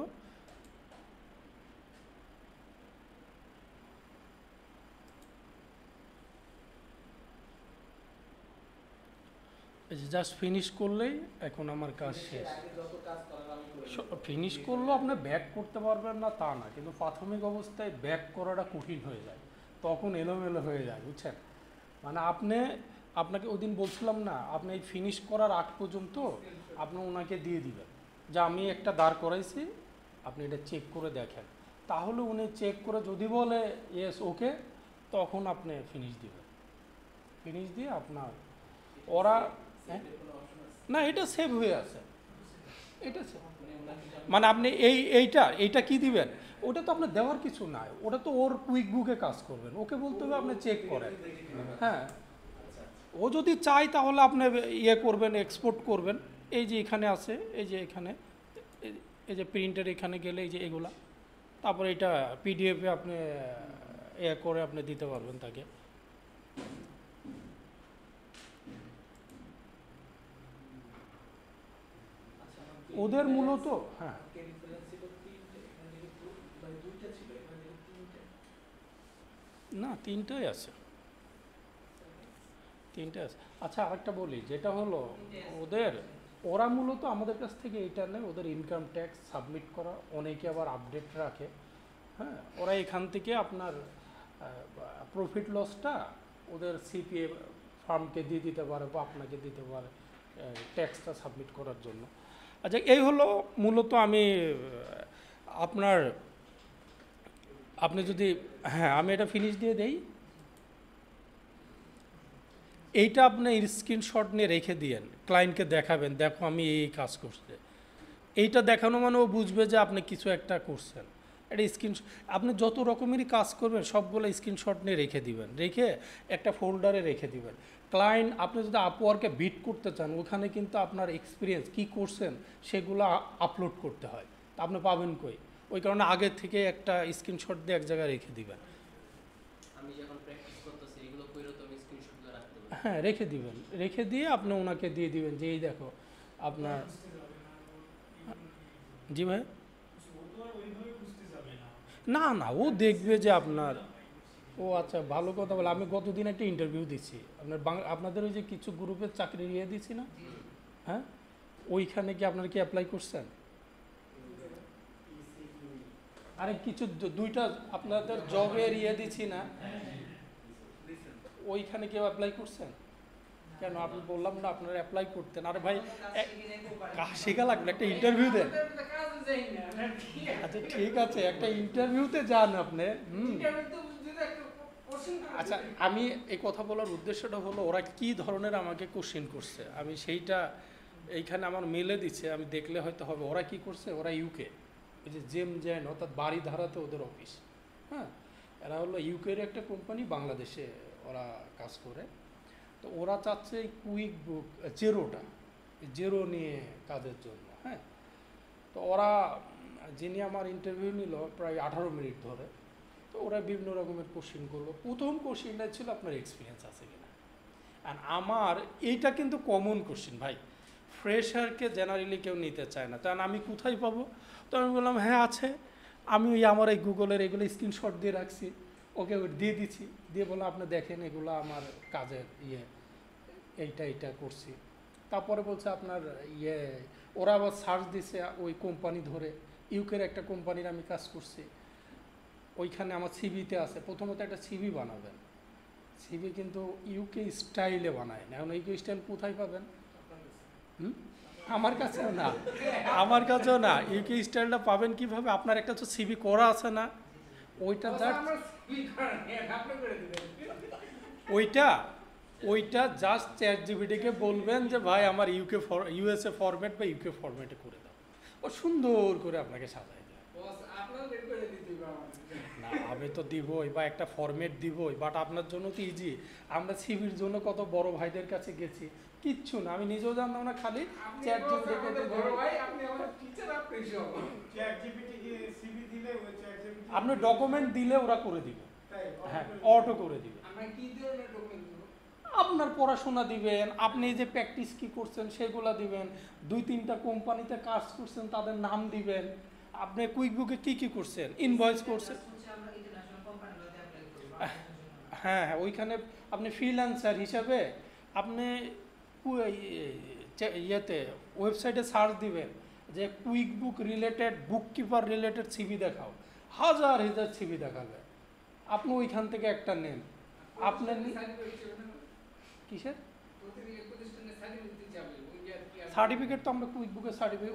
Speaker 1: এই যে জাস্ট ফিনিশ করলেই এখন আমার কাজ শেষ। ফিনিশ করলেও আপনি ব্যাক করতে পারবেন না তা না, কিন্তু প্রাথমিক অবস্থায় ব্যাক করাটা কঠিন হয়ে যায়, তখন এলোমেলো হয়ে যায়, বুঝছেন? মানে আপনাকে ওই দিন বলছিলাম না, আপনি এই ফিনিশ করার আগ পর্যন্ত আপনি ওনাকে দিয়ে দিবেন যে আমি একটা দাঁড় করাইছি, আপনি এটা চেক করে দেখেন, তাহলে উনি চেক করে যদি বলে ইয়েস ওকে, তখন আপনি ফিনিশ দিবেন, ফিনিশ দিয়ে আপনার ওরা, না এটা সেভ হয়ে আছে, এটা সেভ, মানে আপনি এইটা কি দিবেন, ওটা তো আপনার দেওয়ার কিছু নাই, ওটা তো ওর কুইক বুকে কাজ করবেন, ওকে বলতে হবে আপনি চেক করেন। হ্যাঁ, ও যদি চায় তাহলে আপনি ইয়ে করবেন, এক্সপোর্ট করবেন, এই যে এখানে আছে, এই যে এখানে, এই যে প্রিন্টার এখানে গেলে এই যে এগুলা, তারপরে এটা পিডিএফে আপনি ইয়ে করে আপনি দিতে পারবেন তাকে। ওদের মূলত, হ্যাঁ, না তিনটাই আছে, তিনটে আছে। আচ্ছা আরেকটা বলি, যেটা হলো ওরা মূলত আমাদের কাছ থেকে এইটা নেয়, ওদের ইনকাম ট্যাক্স সাবমিট করা, অনেকে আবার আপডেট রাখে, হ্যাঁ, ওরা এখান থেকে আপনার প্রফিট লসটা ওদের সিপিএ ফার্মকে দিয়ে দিতে পারে বা আপনাকে দিতে পারে ট্যাক্সটা সাবমিট করার জন্য। আচ্ছা, এই হলো মূলত আমি আপনার, আপনি যদি, হ্যাঁ আমি এটা ফিনিশ দিয়ে দেই, এইটা আপনি স্ক্রিনশট নিয়ে রেখে দিয়েন, ক্লায়েন্টকে দেখাবেন, দেখো আমি এই কাজ করছে, এইটা দেখানো মানে ও বুঝবে যে আপনি কিছু একটা করছেন। এটা স্ক্রিনশট, আপনি যত রকমেরই কাজ করবেন সবগুলো স্ক্রিনশট নিয়ে রেখে দিবেন, রেখে একটা ফোল্ডারে রেখে দিবেন। ক্লায়েন্ট আপনি যদি আপওয়ার্কে বিট করতে চান, ওখানে কিন্তু আপনার এক্সপিরিয়েন্স কী করছেন সেগুলো আপলোড করতে হয়, তা আপনি পাবেন কই, ওই কারণে আগে থেকে একটা স্ক্রিনশট দিয়ে এক জায়গায় রেখে দিবেন। হ্যাঁ রেখে দিবেন, রেখে দিয়ে আপনি ওনাকে দিয়ে দিবেন যে এই দেখো আপনার, জি ভাই, না না ও দেখবে যে আপনার, ও আচ্ছা ভালো কথা বলে, আমি গতদিন একটা ইন্টারভিউ দিচ্ছি আপনাদের ওই যে কিছু গ্রুপের চাকরি দিয়ে দিচ্ছি না, হ্যাঁ, ওইখানে কি আপনারা কি অ্যাপ্লাই করছেন? আরে কিছু দুইটা আপনাদের জবের ইয়ে দিচ্ছি না, ওইখানে কেউ অ্যাপ্লাই করছেন কেন? আপনি বললাম না আপনারা অ্যাপ্লাই করতেন। আরে ভাই কাজ শেখা লাগবে, একটা ইন্টারভিউ দেন। আচ্ছা ঠিক আছে, একটা ইন্টারভিউতে যান আপনি। আচ্ছা আমি এই কথা বলার উদ্দেশ্যটা হলো ওরা কি ধরনের আমাকে কোশ্চেন করছে, আমি সেইটা এইখানে আমার মেলে দিচ্ছে, আমি দেখলে হয়তো হবে। ওরা কি করছে, ওরা ইউকে, ওই যে জেম জেন অর্থাৎ বাড়ি ধারাতে ওদের অফিস, হ্যাঁ, এরা হলো ইউকের একটা কোম্পানি, বাংলাদেশে ওরা কাজ করে। তো ওরা চাচ্ছে কুইক বুক জেরোটা, জেরো নিয়ে কাজের জন্য, হ্যাঁ। তো ওরা যিনি আমার ইন্টারভিউ নিল প্রায় 18 মিনিট ধরে, তো ওরা বিভিন্ন রকমের কোশ্চেন করলো। প্রথম কোশ্চেনটা ছিল আপনার এক্সপিরিয়েন্স আছে কিনা। অ্যান্ড আমার এইটা কিন্তু কমন কোশ্চেন ভাই, ফ্রেশারকে জেনারেলি কেউ নিতে চায় না। কারণ আমি কোথায় পাবো? তো আমি বললাম হ্যাঁ আছে, আমি ওই আমার এই গুগলের এগুলো স্ক্রিনশট দিয়ে রাখছি, ওকে দিয়ে দিচ্ছি, দিয়ে বললাম আপনি দেখেন এগুলো আমার কাজের ইয়ে, এইটা করছি। তারপরে বলছে আপনার ইয়ে, ওরা আবার সার্চ দিছে ওই কোম্পানি ধরে, ইউকের একটা কোম্পানির আমি কাজ করছি, ওইখানে আমার সিভিতে আছে। প্রথমত একটা সিভি বানাবেন, সিভি কিন্তু ইউকে স্টাইলে বানায় না। এখন ইউকে স্টাইল কোথায় পাবেন? আমার কাছেও না, আমার কাছেও না। ইউকে স্টাইলটা পাবেন কিভাবে? আপনার একটা তো সিভি করা আছে না, ওইটা ওইটা ওইটা জাস্ট চ্যাট জিপিটিকে বলবেন যে ভাই আমার ইউএসএ ফরম্যাট বা ইউকে ফরম্যাটে করে দাও, ও সুন্দর করে আপনাকে সাজায় দেয়। না আমি তো দিবই, বা একটা ফরম্যাট দিবই, বাট আপনার জন্য তো ইজি। আমরা সিভির জন্য কত বড় ভাইদের কাছে গেছি, কিচ্ছু না, আমি নিজেও জানতাম না, খালি চ্যাট আপনি ডকুমেন্ট দিলে ওরা করে দিবে, হ্যাঁ অটো করে দিবে। আপনার পড়াশোনা দিবেন, আপনি যে প্র্যাকটিস কি করছেন সেগুলা দিবেন, 2-3টা কোম্পানিতে কাজ করছেন তাদের নাম দিবেন, আপনি কুইকবুকে কি কি করছেন, ইনভয়েস করছেন, হ্যাঁ হ্যাঁ ওইখানে আপনি ফ্রিল্যান্সার হিসাবে আপনি ইয়েতে ওয়েবসাইটে সার্চ দিবেন যে কুইকবুক রিলেটেড, বুক কিপার রিলেটেড সিভি দেখাও, হাজার হাজার সিভি দেখাবে। আপনি ওইখান থেকে একটা নেন। আপনার কিসের সার্টিফিকেট? তো আমরা কুইকবুকের সার্টিফিকেট,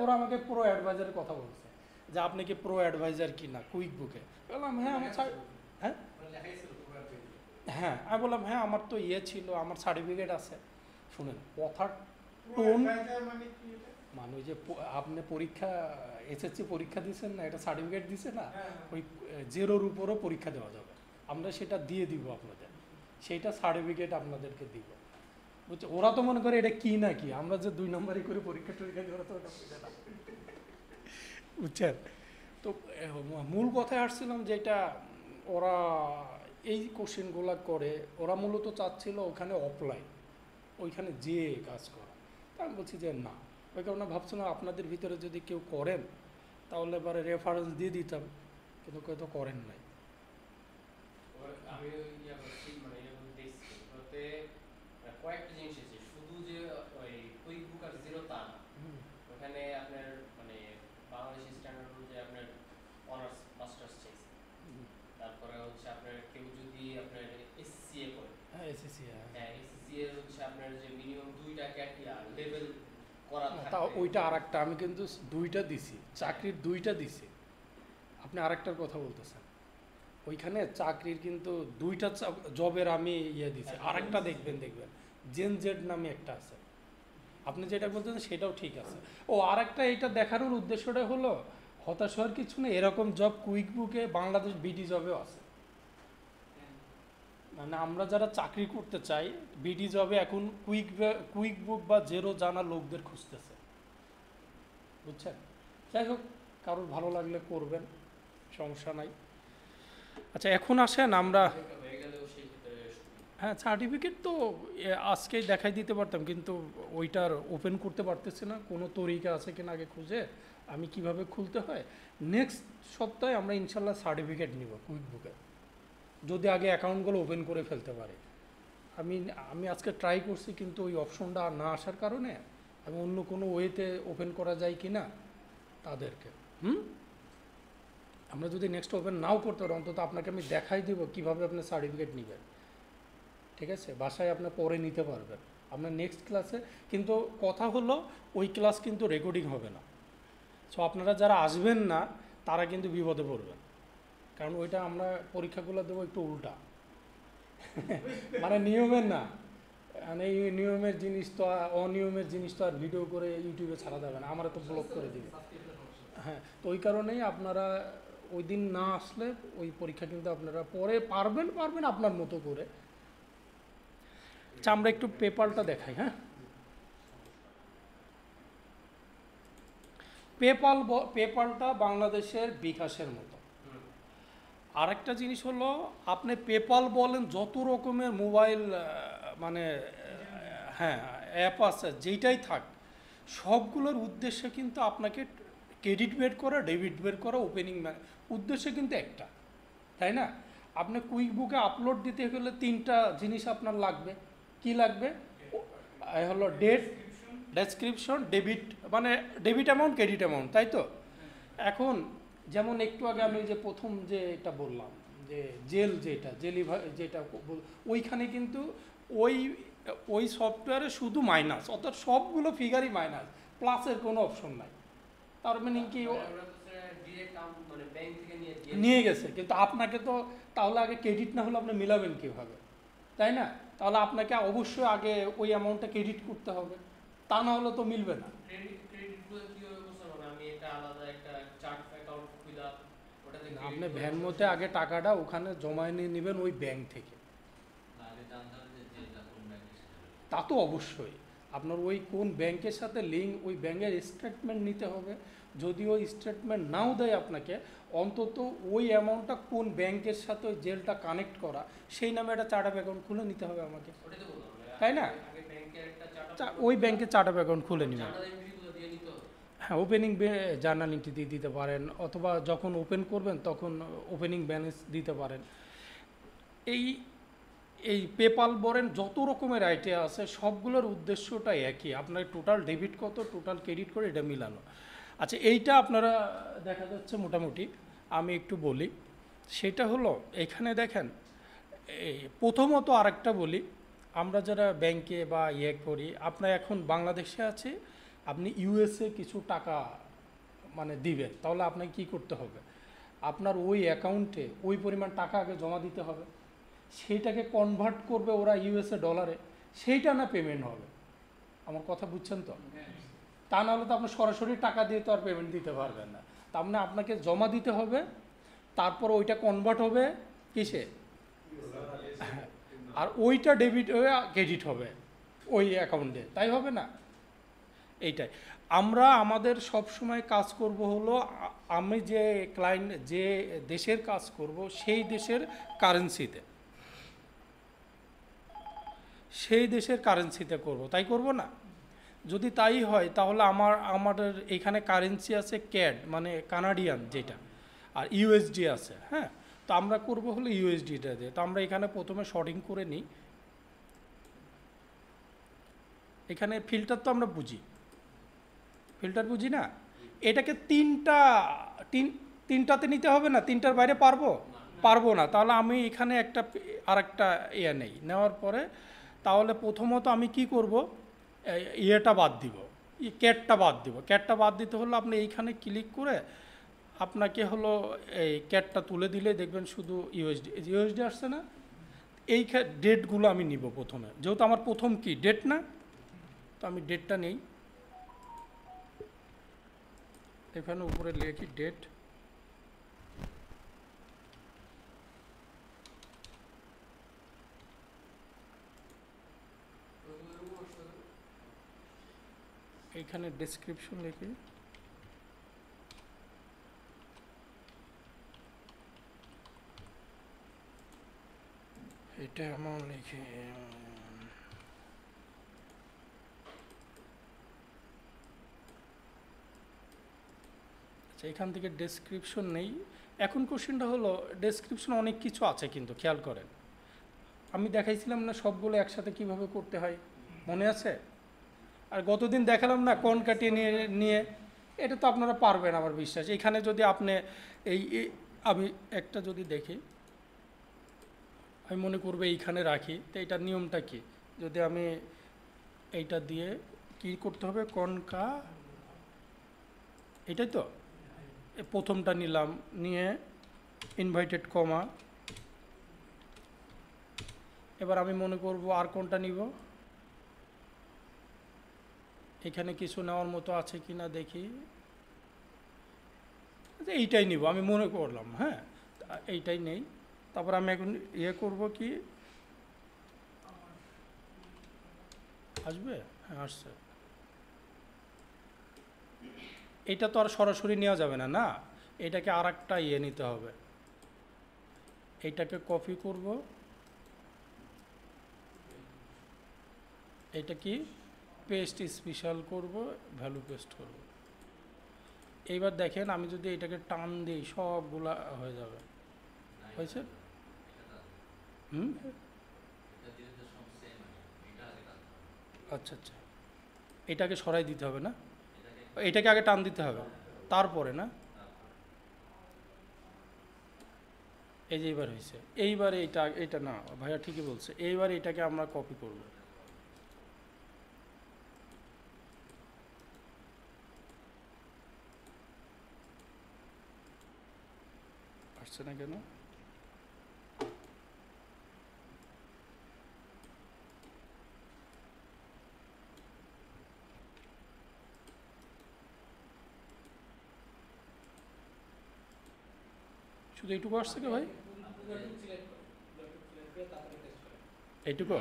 Speaker 1: ওরা আমাকে প্রো অ্যাডভাইজারের কথা বলছে যে আপনি কি প্রো অ্যাডভাইজার কি না কুইকবুকে। বললাম হ্যাঁ আমার হ্যাঁ হ্যাঁ, আমি বললাম হ্যাঁ আমার তো ইয়ে ছিল, আমার সার্টিফিকেট আছে। শুনেন কথার টোন, মানে ওই যে আপনি পরীক্ষা এসএসসি পরীক্ষা দিয়েছেন না, এটা সার্টিফিকেট দিছে না, ওই জেরোর উপরও পরীক্ষা দেওয়া যাবে, আমরা সেটা দিয়ে দিব আপনাদের, সেইটা সার্টিফিকেট আপনাদেরকে দিব, বুঝছে। ওরা তো মনে করে এটা কি না কি, আমরা যে 2 নম্বরই করে পরীক্ষা টরীক্ষা দিই, ওরা তো ওটা বুঝে না, বুঝছেন। তো মূল কথায় আসছিলাম যেটা ওরা এই কোশ্চেনগুলো করে, ওরা মূলত চাচ্ছিল ওখানে অফলাইন, ওইখানে যেয়ে কাজ করা। তা আমি বলছি যে না, ওই কারণে ভাবছিলাম আপনাদের ভিতরে যদি কেউ করেন তাহলে এবারে রেফারেন্স দিয়ে দিতাম, কিন্তু কেউ তো করেন নাই।
Speaker 3: আমি কয়েকটা জিনিস আছে, শুধু যে ওই কুইকবুক আর জিরো তা না, ওখানে আপনার মানে বাংলাদেশি স্ট্যান্ডার্ড অনুযায়ী আপনার অনার্স মাস্টার্স চাইছে, তারপরে হচ্ছে আপনার কেউ যদি আপনার এসসিএ করে,
Speaker 1: হ্যাঁ এসএসসি,
Speaker 3: হ্যাঁ এসসিএ হচ্ছে আপনার যে মিনিমাম 2টা লেভেল করা থাকে।
Speaker 1: তা ওইটা আরেকটা, আমি কিন্তু 2টা দিছি, চাকরির 2টা দিছি। আপনি আরেকটার কথা বলতেছেন, ওইখানে চাকরির কিন্তু 2টা জবের আমি ইয়ে দিছি। আরেকটা দেখবেন জেন জেড নামে একটা আছে, আপনি যেটা বলতেছেন সেটাও ঠিক আছে। ও আরেকটা, এইটা দেখানোর উদ্দেশ্যটা হলো হতাশ হওয়ার কিছু নেই, এরকম জব কুইকবুকে বাংলাদেশ বিডি জবেও আছে। মানে আমরা যারা চাকরি করতে চাই বিডি জবে এখন কুইকবুক বা জেরো জানা লোকদের খুঁজতেছে, বুঝছেন। যাই হোক, কারোর ভালো লাগলে করবেন, সমস্যা নাই। আচ্ছা এখন আসেন আমরা, হ্যাঁ সার্টিফিকেট তো আজকেই দেখাই দিতে পারতাম, কিন্তু ওইটার ওপেন করতে পারতেছি না, কোনো তরিকা আছে কিনা আগে খুঁজে, আমি কিভাবে খুলতে হয়। নেক্সট সপ্তাহে আমরা ইনশাল্লাহ সার্টিফিকেট নিব কুইকবুকে, যদি আগে অ্যাকাউন্টগুলো ওপেন করে ফেলতে পারে। আমি আজকে ট্রাই করছি, কিন্তু ওই অপশনটা না আসার কারণে আমি অন্য কোনো ওয়েতে ওপেন করা যায় কি না তাদেরকে আমরা যদি নেক্সট ওপেন নাও করতে পারি, অন্তত আপনাকে আমি দেখাই দেবো কীভাবে আপনি সার্টিফিকেট নেবেন, ঠিক আছে? বাসায় আপনি পরে নিতে পারবেন আপনার নেক্সট ক্লাসে। কিন্তু কথা হলো ওই ক্লাস কিন্তু রেকর্ডিং হবে না। সো আপনারা যারা আসবেন না তারা কিন্তু বিপদে পড়বেন, কারণ ওইটা আমরা পরীক্ষাগুলো দেবো একটু উল্টা মানে নিয়মের না, মানে এই নিয়মের জিনিস তো অনিয়মের জিনিস তো আর ভিডিও করে ইউটিউবে ছাড়া যাবে না, আমরা তো ব্লক করে দিবে। হ্যাঁ, তো ওই কারণেই আপনারা ওই দিন না আসলে ওই পরীক্ষা কিন্তু আপনারা পরে পারবেন আপনার মতো করে। আচ্ছা, আমরা একটু পেপালটা দেখাই। হ্যাঁ, পেপালটা বাংলাদেশের বিকাশের মতো। আরেকটা জিনিস হলো, আপনি পেপাল বলেন যত রকমের মোবাইল মানে হ্যাঁ অ্যাপ আছে, যেইটাই থাক, সবগুলোর উদ্দেশ্যে কিন্তু আপনাকে ক্রেডিট বের করা, ডেবিট বের করা, ওপেনিং উদ্দেশ্য কিন্তু একটা, তাই না? আপনি কুইক বুকে আপলোড দিতে গেলে 3টা জিনিস আপনার লাগবে। কি লাগবে? হলো ডেট, ডেসক্রিপশন, ডেবিট, মানে ডেবিট অ্যামাউন্ট, ক্রেডিট অ্যামাউন্ট, তাই তো? এখন যেমন একটু আগে আমি যে প্রথম যে এটা বললাম যে যেটা ওইখানে কিন্তু ওই সফটওয়্যারে শুধু মাইনাস, অর্থাৎ সবগুলো ফিগারই মাইনাস, প্লাসের কোনো অপশন নাই। তার মানে কি নিয়ে গেছে, কিন্তু আপনাকে তো তাহলে আগে ক্রেডিট না হলে আপনি মিলাবেন কীভাবে, তাই না? তাহলে আপনাকে অবশ্যই আগে ওই অ্যামাউন্টটা ক্রেডিট করতে হবে, তা না হলে তো মিলবে না। আপনি ভ্যান মধ্যে আগে টাকাটা ওখানে জমা নিয়ে নেবেন ওই ব্যাংক থেকে, তা তো অবশ্যই। আপনার ওই কোন ব্যাংকের সাথে লিঙ্ক, ওই ব্যাংকের স্টেটমেন্ট নিতে হবে। যদি ওই স্টেটমেন্ট নাও দেয় আপনাকে, অন্তত ওই অ্যামাউন্টটা কোন ব্যাংকের সাথে ওই জেলটা কানেক্ট করা, সেই নামে একটা চার্ট অফ অ্যাকাউন্ট খুলে নিতে হবে আমাকে, তাই না? ওই ব্যাংকের চার্ট অফ অ্যাকাউন্ট খুলে নেবেন। হ্যাঁ, ওপেনিং জার্নাল এন্ট্রি দিয়ে দিতে পারেন, অথবা যখন ওপেন করবেন তখন ওপেনিং ব্যালেন্স দিতে পারেন। এই পেপাল বলেন যত রকমের আইডিয়া আছে, সবগুলোর উদ্দেশ্যটা একই, আপনার টোটাল ডেবিট কত, টোটাল ক্রেডিট করে এটা মিলানো। আচ্ছা, এইটা আপনারা দেখা যাচ্ছে মোটামুটি, আমি একটু বলি, সেটা হলো এখানে দেখেন, প্রথমত আরেকটা বলি, আমরা যারা ব্যাংকে বা করি, আপনার এখন বাংলাদেশে আছে, আপনি ইউএসএ কিছু টাকা মানে দিবেন, তাহলে আপনাকে কী করতে হবে? আপনার ওই অ্যাকাউন্টে ওই পরিমাণ টাকা আগে জমা দিতে হবে, সেইটাকে কনভার্ট করবে ওরা ইউএসএ ডলারে, সেইটা না পেমেন্ট হবে। আমার কথা বুঝছেন তো? তা নাহলে তো আপনি সরাসরি টাকা দিয়ে তো আর পেমেন্ট দিতে পারবেন না। তার মানে আপনাকে জমা দিতে হবে, তারপর ওইটা কনভার্ট হবে কিসে, আর ওইটা ডেবিট হয়ে ক্রেডিট হবে ওই অ্যাকাউন্টে, তাই হবে না? এইটাই আমরা আমাদের সব সময় কাজ করব হলো, আমি যে ক্লায়েন্ট যে দেশের কাজ করব সেই দেশের কারেন্সিতে করব, তাই করব না? যদি তাই হয় তাহলে আমাদের এখানে কারেন্সি আছে ক্যাড, মানে কানাডিয়ান যেটা, আর ইউএসডি আছে। হ্যাঁ, তো আমরা করব হলো ইউএসডিটা দিয়ে। তো আমরা এখানে প্রথমে শর্টিং করে নিই। এখানে ফিল্টার তো আমরা বুঝি, ফিল্টার বুঝি না, এটাকে তিনটাতে নিতে হবে না? 3টার বাইরে পারবো না। তাহলে আমি এখানে আরেকটা নেই, নেওয়ার পরে তাহলে প্রথমত আমি কি করব, ইয়েটা বাদ দিব, ক্যাটটা বাদ দিতে হলো আপনি এইখানে ক্লিক করে আপনাকে হলো এই ক্যাটটা তুলে দিলে দেখবেন শুধু ইউএসডি আসছে না? এই ডেটগুলো আমি নিব প্রথমে, যেহেতু আমার প্রথম কি ডেট না, তো আমি ডেটটা নেই। এখানে উপরে লিখি ডেট, এখানে ডেসক্রিপশন লিখি, এটা এমন লিখি, আচ্ছা এখান থেকে ডেসক্রিপশন নেই। এখন কোশ্চেনটা হলো, ডেসক্রিপশন অনেক কিছু আছে কিন্তু খেয়াল করেন, আমি দেখাইছিলাম না সবগুলো একসাথে কিভাবে করতে হয়, মনে আছে? আর গতদিন দেখালাম না কোন কাটিয়ে নিয়ে, এটা তো আপনারা পারবেন আমার বিশ্বাস। এখানে যদি আপনি আমি একটা যদি দেখি, আমি মনে করবো এইখানে রাখি, তো এইটার নিয়মটা কি? যদি আমি এইটা দিয়ে কি করতে হবে, কনকা, এটাই তো প্রথমটা নিলাম, নিয়ে ইনভাইটেড কমা, এবার আমি মনে করব আর কোনটা নিব, এখানে কিছু নেওয়ার মতো আছে কি না দেখি, আচ্ছা এইটাই নিব আমি মনে করলাম, হ্যাঁ এইটাই নেই। তারপর আমি এখন ইয়ে করব কি, আসবে, হ্যাঁ আসছে। এটা তো আর সরাসরি নেওয়া যাবে না, না এটাকে আর একটা ইয়ে নিতে হবে, এইটাকে কপি করব, এটা কি পেস্ট স্পেশাল করব, ভ্যালু পেস্ট করব। এইবার দেখেন আমি যদি এটাকে টান দিই সবগুলা হয়ে যাবে, হয়েছে? হুম, আচ্ছা আচ্ছা, এটাকে সরাই দিতে হবে না, এটাকে আগে টান দিতে হবে তারপরে না, এই যে এইবার হয়েছে। এইবারে এটা না ভাইয়া ঠিকই বলছে, এইবার এটাকে আমরা কপি করব, আসছে না কেন? শুধু এইটুকু আসছে কি ভাই? এইটুকু?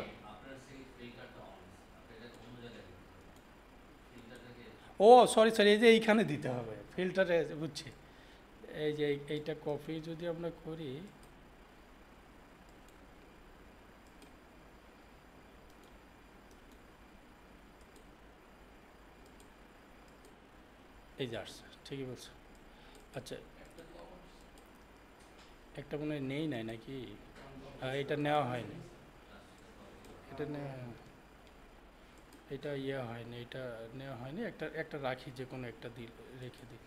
Speaker 1: ও সরি সরি, এই যে এইখানে দিতে হবে ফিল্টারে, বুঝছি। এই যে এইটা কপি যদি আমরা করি, এই যে আসছে, ঠিকই বলছে। আচ্ছা একটা মনে হয় নেই নাই নাকি, এটা নেওয়া হয়নি, এটা নেওয়া, এটা ইয়ে হয়নি, এটা নেওয়া হয়নি, একটা একটা রাখি, যে কোনো একটা রেখে দিই।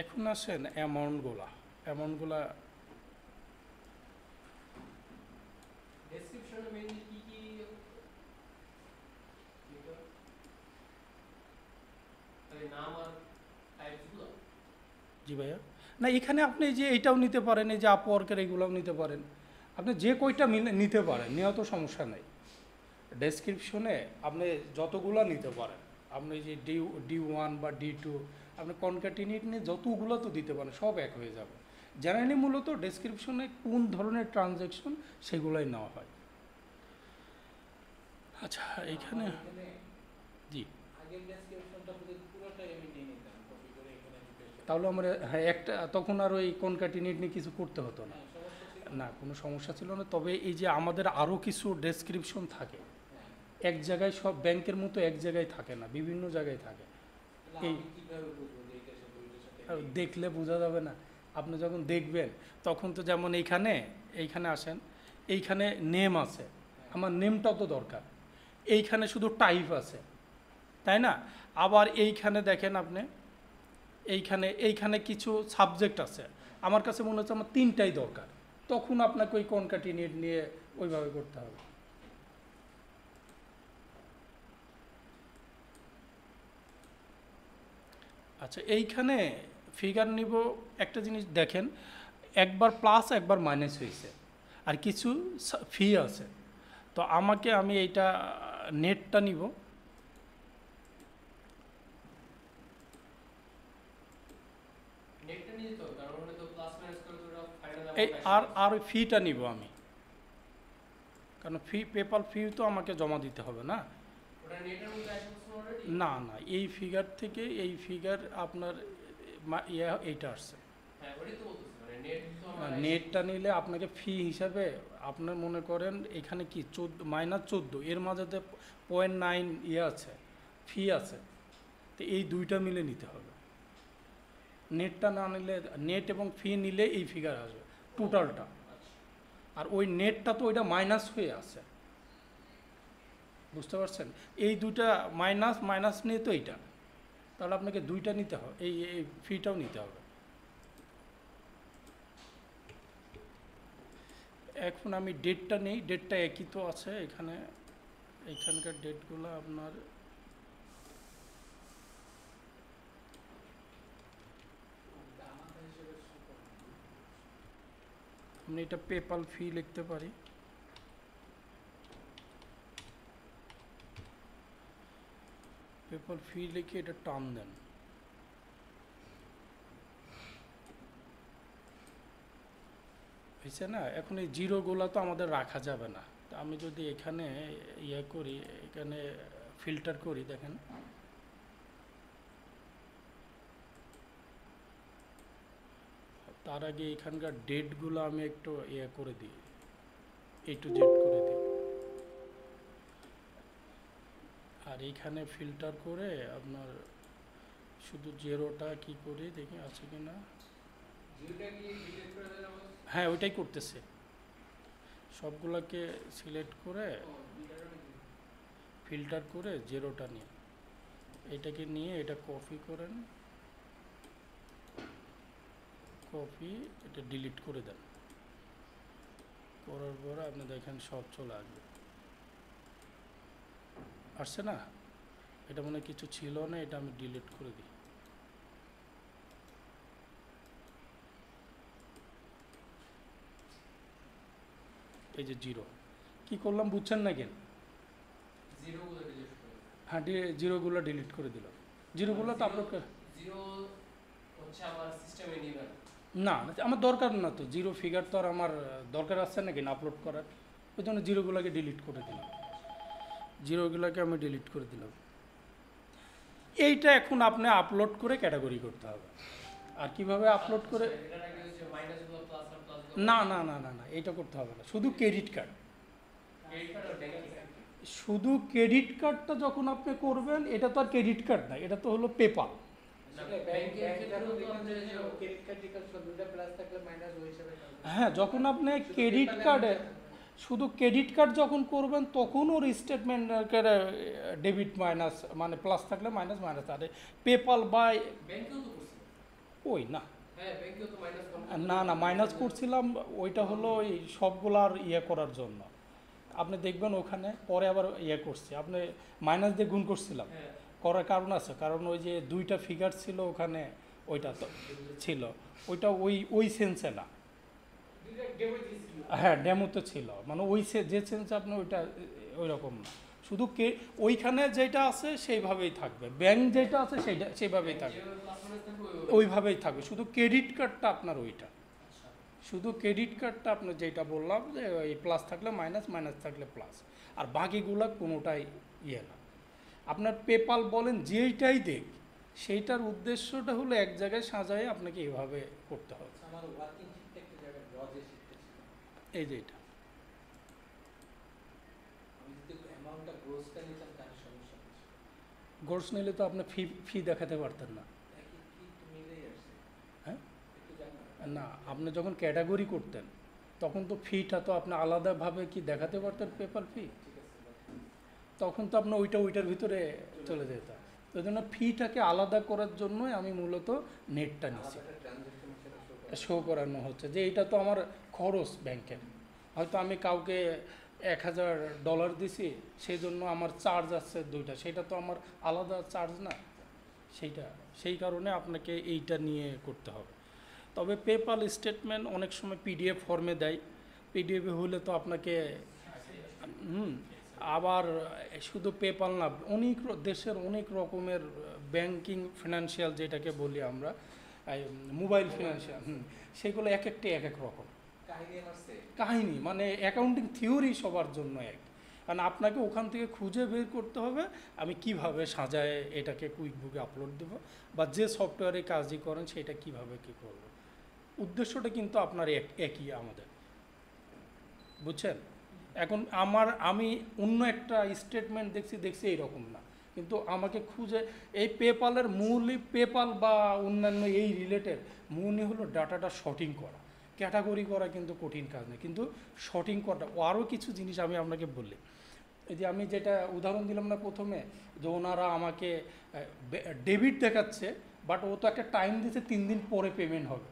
Speaker 1: এখন আসেন অ্যামাউন্টগুলা
Speaker 3: ডেসক্রিপশনে মেইনলি কি কি নাম আর টাইপসগুলো?
Speaker 1: জি ভাইয়া, না এখানে আপনি যে এইটাও নিতে পারেন, এই যে আপওয়ার্কের এইগুলোও নিতে পারেন, আপনি যে কয়টা নিতে পারেন, নেওয়া তো সমস্যা নেই। ডেসক্রিপশনে আপনি যতগুলো নিতে পারেন, আপনি যে ডি1 বা ডি2, আপনি কনক্যাটিনেট নিয়ে যতগুলো তো দিতে পারেন, সব এক হয়ে যাবে। জেনারেলি মূলত ডেসক্রিপশনে কোন ধরনের ট্রানজ্যাকশন সেগুলোই নেওয়া হয়। আচ্ছা এইখানে জি, তাহলে আমরা হ্যাঁ একটা তখন আর ওই কনক্যাটিনেট নিয়ে কিছু করতে হতো না, না কোনো সমস্যা ছিল না। তবে এই যে আমাদের আরও কিছু ডেসক্রিপশন থাকে, এক জায়গায় সব ব্যাংকের মতো এক জায়গায় থাকে না, বিভিন্ন জায়গায় থাকে। এই দেখলে বোঝা যাবে না, আপনি যখন দেখবেন তখন তো, যেমন এইখানে আসেন, এইখানে নেম আছে, আমার নেমটাও তো দরকার, এইখানে শুধু টাইপ আছে, তাই না? আবার এইখানে দেখেন আপনি, এইখানে কিছু সাবজেক্ট আছে, আমার কাছে মনে হচ্ছে আমার তিনটাই দরকার, তখন আপনাকে ওই কনক্যাটিনেট নিয়ে ওইভাবে করতে হবে। আচ্ছা এইখানে ফিগার নিব, একটা জিনিস দেখেন, একবার প্লাস একবার মাইনাস হয়েছে, আর কিছু ফি আছে, তো আমি এইটা নেটটা নিব,
Speaker 3: নেটটা নিয়ে তো কারণ ওখানে তো প্লাস মাইনাস করে তো ফাইনাল
Speaker 1: এই আর ওই ফিটা নিব আমি, কারণ পেপাল ফি তো আমাকে জমা দিতে হবে না।
Speaker 3: ওটা নেটের মধ্যে আসে অলরেডি?
Speaker 1: না না, এই ফিগার থেকে এই ফিগার আপনার এইটা আসছে।
Speaker 3: হ্যাঁ ওটাই তো বলতেছি, মানে নেট তো আমার
Speaker 1: নেটটা নিলে আপনাকে ফি হিসাবে, আপনার মনে করেন এখানে কি -14, এর মাঝেতে 0.9 ইয়ে আছে, ফি আছে, তো এই দুইটা মিলে নিতে হবে। নেটটা না নিলে, নেট এবং ফি নিলে এই ফিগার আসবে টোটালটা, আর ওই নেটটা তো ওইটা মাইনাস হয়ে আছে, বুঝতে পারছেন? এই দুটা মাইনাস নিয়ে তো এইটা, তাহলে আপনাকে দুইটা নিতে হবে, এই ফিটাও নিতে হবে। এখন আমি ডেটটা নেই, ডেটটা একই তো আছে এখানে, এখানকার ডেটগুলো আপনার
Speaker 2: আমাদের হিসেবে সুপার।
Speaker 1: আমি এটা পেপাল ফি লিখতে পারি। পেপাল ফি লিখে এটা টার্ম দেন। হয়েছে না? এখন এই জিরোগুলো তো আমাদের রাখা যাবে না, তা আমি যদি এখানে ইয়ে করি, এখানে ফিল্টার করি, দেখেন তার আগে এখানকার ডেটগুলো আমি একটু ইয়ে করে দিই, A to Z করে দিই। আর এইখানে ফিল্টার করে আপনার শুধু জেরোটা কি করি দেখি আছে কি না।
Speaker 2: জিওটা কি ডিলিট করে দিলাম?
Speaker 1: হ্যাঁ, ওইটাই করতেছে, সবগুলোকে সিলেক্ট করে
Speaker 2: ও দুইটারও নাকি?
Speaker 1: ফিল্টার করে জেরোটা নিয়ে এটাকে নিয়ে এটা কপি করেন, কপি এটা ডিলিট করে দেন। করার পরে আপনি দেখেন সব চলে আসবে, আসছে না? এটা মনে হয় কিছু ছিল না, এটা আমি ডিলিট করে দিই। এই যে জিরো কি করলাম বুঝছেন না কেন?
Speaker 3: জিরোগুলো ডিলিট করে।
Speaker 1: হ্যাঁ, জিরোগুলো ডিলিট করে দিলাম। জিরোগুলো তো আপলোড করে
Speaker 3: জিরো হচ্ছে আমার সিস্টেমে নিবে
Speaker 1: না, আমার দরকার না তো, জিরো ফিগার তো আর আমার দরকার আছে না কেন আপলোড করার, ওই জন্য জিরোগুলোকে ডিলিট করে দিলাম। জিরোগুলোকে আমি ডিলিট করে দিলাম। এইটা এখন আপনি আপলোড করে ক্যাটাগরি করতে হবে। আর কিভাবে আপলোড করে?
Speaker 3: এটার আগে হচ্ছে মাইনাসগুলো প্লাস আর প্লাস
Speaker 1: না না না না না, এটা করতে হবে না, শুধু ক্রেডিট কার্ড।
Speaker 3: ক্রেডিট কার্ড আর ব্যাংকিং।
Speaker 1: শুধু ক্রেডিট কার্ডটা যখন আপনি করবেন, এটা তো আর ক্রেডিট কার্ড না, এটা তো হলো পেপাল। হ্যাঁ, যখন আপনি ক্রেডিট কার্ডে শুধু ক্রেডিট কার্ড যখন করবেন তখন ওর স্টেটমেন্ট ডেবিট মাইনাস মানে প্লাস থাকলে মাইনাস মাইনাস, আর পেপাল বা
Speaker 3: ব্যাংকেও তো করছে।
Speaker 1: ওই না
Speaker 3: হ্যাঁ, ব্যাংকেও তো মাইনাস
Speaker 1: না না মাইনাস করছিলাম, ওইটা হলো ওই সবগুলার ইয়ে করার জন্য। আপনি দেখবেন ওখানে পরে আবার ইয়ে করছি, আপনি মাইনাস দিয়ে গুণ করছিলাম,
Speaker 3: হ্যাঁ।
Speaker 1: করার কারণ আছে, কারণ ওই যে দুইটা ফিগার ছিল ওখানে, ওইটা তো ছিল, ওইটা ওই সেন্সে না। হ্যাঁ, ডেমোতে ছিল, মানে ওই যে সেন্সে আপনি ওইটা ওই রকম না, শুধু ওইখানে যেটা আছে সেইভাবেই থাকবে, ব্যাংক যেটা আছে সেইভাবেই থাকবে, ওইভাবেই থাকবে, শুধু ক্রেডিট কার্ডটা আপনার ওইটা, শুধু ক্রেডিট কার্ডটা আপনার যেটা বললাম যে ওই প্লাস থাকলে মাইনাস, মাইনাস থাকলে প্লাস, আর বাকিগুলো কোনোটাই ইয়ে না। আপনার পেপাল বলেন যেইটাই দেখ, সেইটার উদ্দেশ্যটা হলো এক জায়গায় সাজায় আপনাকে এইভাবে করতে হবে।
Speaker 2: আমার ওয়ার্কিং শিটটা একটা জায়গায় রজে শিটটা ছিল।
Speaker 1: এই যে এটা
Speaker 2: আমি যদি অ্যামাউন্টটা গ্রোসটা নিতাম তার সমস্যা হচ্ছে।
Speaker 1: গোর্স নিলে তো আপনি ফি দেখাতে পারতেন না।
Speaker 2: একই কি একটু মিলেই আসছে।
Speaker 1: হ্যাঁ?
Speaker 2: একটু জানো?
Speaker 1: না, আপনি যখন ক্যাটাগরি করতেন তখন তো ফিটা তো আপনি আলাদাভাবে কি দেখাতে পারতেন পেপাল ফি,
Speaker 2: ঠিক আছে।
Speaker 1: তখন তো আপনার ওইটার ভিতরে চলে যেত। ওই জন্য ফিটাকে আলাদা করার জন্যই আমি মূলত নেটটা নিচ্ছি,
Speaker 2: আলাদা ট্রানজ্যাকশন হিসেবে
Speaker 1: শো করানো হচ্ছে যে এটা তো আমার খরচ ব্যাংকের, হয়তো আমি কাউকে $1000 দিছি, সেই জন্য আমার চার্জ আছে দুইটা, সেটা তো আমার আলাদা চার্জ না, সেই কারণে আপনাকে এইটা নিয়ে করতে হবে। তবে পেপাল স্টেটমেন্ট অনেক সময় পিডিএফ ফর্মে দেয়, পিডিএফ হলে তো আপনাকে আবার শুধু পেপাল না, অনেক দেশের অনেক রকমের ব্যাংকিং ফিনান্সিয়াল যেটাকে বলি আমরা, মোবাইল ফিনান্সিয়াল, সেগুলো এক একটা এক এক রকম কাহিনী, মানে অ্যাকাউন্টিং থিওরি সবার জন্য এক, কারণ আপনাকে ওখান থেকে খুঁজে বের করতে হবে আমি কিভাবে সাজায় এটাকে কুইক বুকে আপলোড দেব, বা যে সফটওয়্যারে কাজই করেন সেটা কিভাবে কি করব, উদ্দেশ্যটা কিন্তু আপনার একই আমাদের, বুঝছেন? এখন আমি অন্য একটা স্টেটমেন্ট দেখছি এইরকম না, কিন্তু আমাকে খুঁজে এই পেপালের মূলই, পেপাল বা অন্যান্য এই রিলেটেড মূলই হলো ডাটাটা শর্টিং করা, ক্যাটাগরি করা কিন্তু কঠিন কাজ না, কিন্তু শর্টিং করাটা আরও কিছু জিনিস আমি আপনাকে বললি। এই যে আমি যেটা উদাহরণ দিলাম না প্রথমে, যে ওনারা আমাকে ডেবিট দেখাচ্ছে, বাট ও তো একটা টাইম দিচ্ছে 3 দিন পরে পেমেন্ট হবে,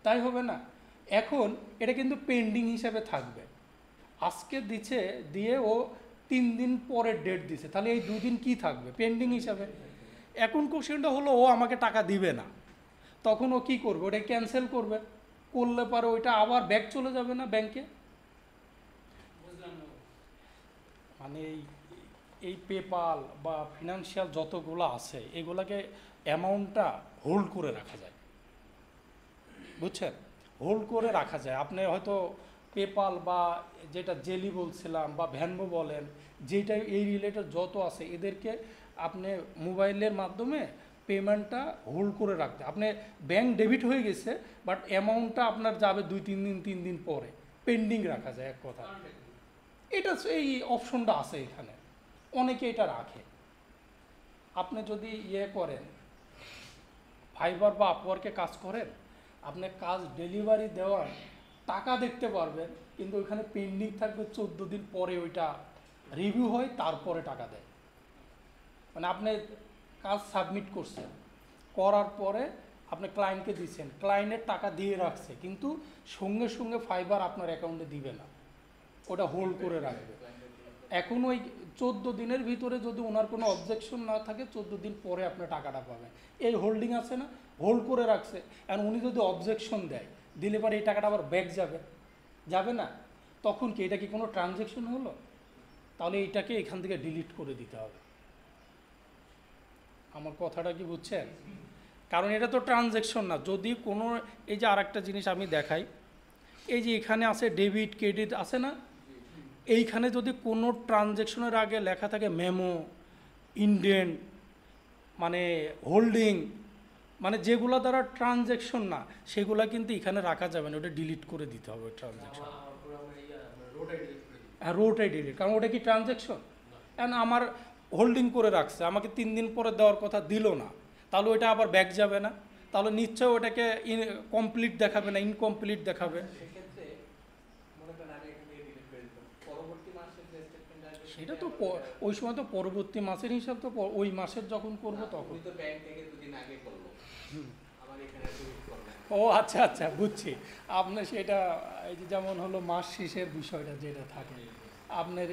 Speaker 1: তাই হবে না? এখন এটা কিন্তু পেন্ডিং হিসাবে থাকবে, আজকে দিচ্ছে দিয়ে ও 3 দিন পরে ডেট দিছে, তাহলে এই 2 দিন কি থাকবে? পেন্ডিং হিসাবে। এখন কোশ্চেনটা হলো ও আমাকে টাকা দিবে না, তখন ও কী করবে? ওটা ক্যান্সেল করবে, করলে পারে ওইটা আবার ব্যাক চলে যাবে না ব্যাংকে।
Speaker 2: বুঝলাম না।
Speaker 1: মানে এই পেপাল বা ফিনান্সিয়াল যতগুলো আছে এগুলাকে অ্যামাউন্টটা হোল্ড করে রাখা যায়, বুঝছেন? হোল্ড করে রাখা যায়। আপনি হয়তো পেপাল বা যেটা জেলি বলছিলাম বা ভ্যানবো বলেন, যেটা এই রিলেটেড যত আছে এদেরকে আপনি মোবাইলের মাধ্যমে পেমেন্টটা হোল্ড করে রাখতে, আপনি ব্যাংক ডেবিট হয়ে গেছে বাট অ্যামাউন্টটা আপনার যাবে 2-3 দিন 3 দিন পরে, পেন্ডিং রাখা যায় এক কথা।
Speaker 2: কারণটা কি?
Speaker 1: এটা এই অপশনটা আছে এখানে, অনেকে এটা রাখে। আপনি যদি করেন, ফাইবার বা আপওয়ার্কে কাজ করেন, আপনি কাজ ডেলিভারি দেওয়ার টাকা দেখতে পারবেন, কিন্তু ওইখানে পেন্ডিং থাকবে 14 দিন পরে, ওইটা রিভিউ হয় তারপরে টাকা দেয়। মানে আপনি কাজ সাবমিট করছেন, করার পরে আপনি ক্লায়েন্টকে দিচ্ছেন, ক্লায়েন্টের টাকা দিয়ে রাখছে, কিন্তু সঙ্গে সঙ্গে ফাইবার আপনার অ্যাকাউন্টে দিবে না, ওটা হোল্ড করে রাখবে। এখন ওই 14 দিনের ভিতরে যদি ওনার কোনো অবজেকশন না থাকে, 14 দিন পরে আপনি টাকাটা পাবেন। এই হোল্ডিং আছে না, হোল্ড করে রাখছে, আর উনি যদি অবজেকশন দেয়, দিলে পরে এই টাকাটা আবার ব্যাক যাবে, যাবে না? তখন কি এটা কি কোনো ট্রানজ্যাকশন হলো? তাহলে এইটাকে এখান থেকে ডিলিট করে দিতে হবে। আমার কথাটা কি বুঝছেন? কারণ এটা তো ট্রানজ্যাকশন না। যদি কোনো, এই যে আরেকটা জিনিস আমি দেখাই, এই যে এখানে আছে ডেবিট ক্রেডিট আছে না, এইখানে যদি কোনো ট্রানজ্যাকশনের আগে লেখা থাকে মেমো, ইন্ডেন্ট, মানে হোল্ডিং, মানে যেগুলো দ্বারা ট্রানজ্যাকশন না, সেগুলো কিন্তু এখানে রাখা যাবে না, ওটা ডিলিট করে দিতে হবে ট্রানজ্যাকশন। হ্যাঁ, রোটাই ডিলিট, কারণ ওটা কি ট্রানজ্যাকশন? কারণ আমার হোল্ডিং করে রাখছে, আমাকে 3 দিন পরে দেওয়ার কথা দিল না, তাহলে ওইটা আবার ব্যাক যাবে না, তাহলে নিশ্চয় ওটাকে কমপ্লিট দেখাবে না, ইনকমপ্লিট দেখাবে।
Speaker 4: সেক্ষেত্রে মনে করেন আমি এখান থেকে ডিলিট করে দিলাম, পরবর্তী মাসের যে স্টেটমেন্ট আসবে
Speaker 1: সেটা তো ওই সময় তো পরবর্তী মাসের হিসাব তো ওই মাসের যখন করব তখন।
Speaker 4: উনি তো ব্যাংক থেকে 2 দিন আগে করলো, আমার এখানে ডিলিট করলো।
Speaker 1: ও আচ্ছা আচ্ছা, বুঝছি। আপনার সেটা এই যে যেমন হলো মাস শেষের বিষয়টা যেটা থাকে, আপনার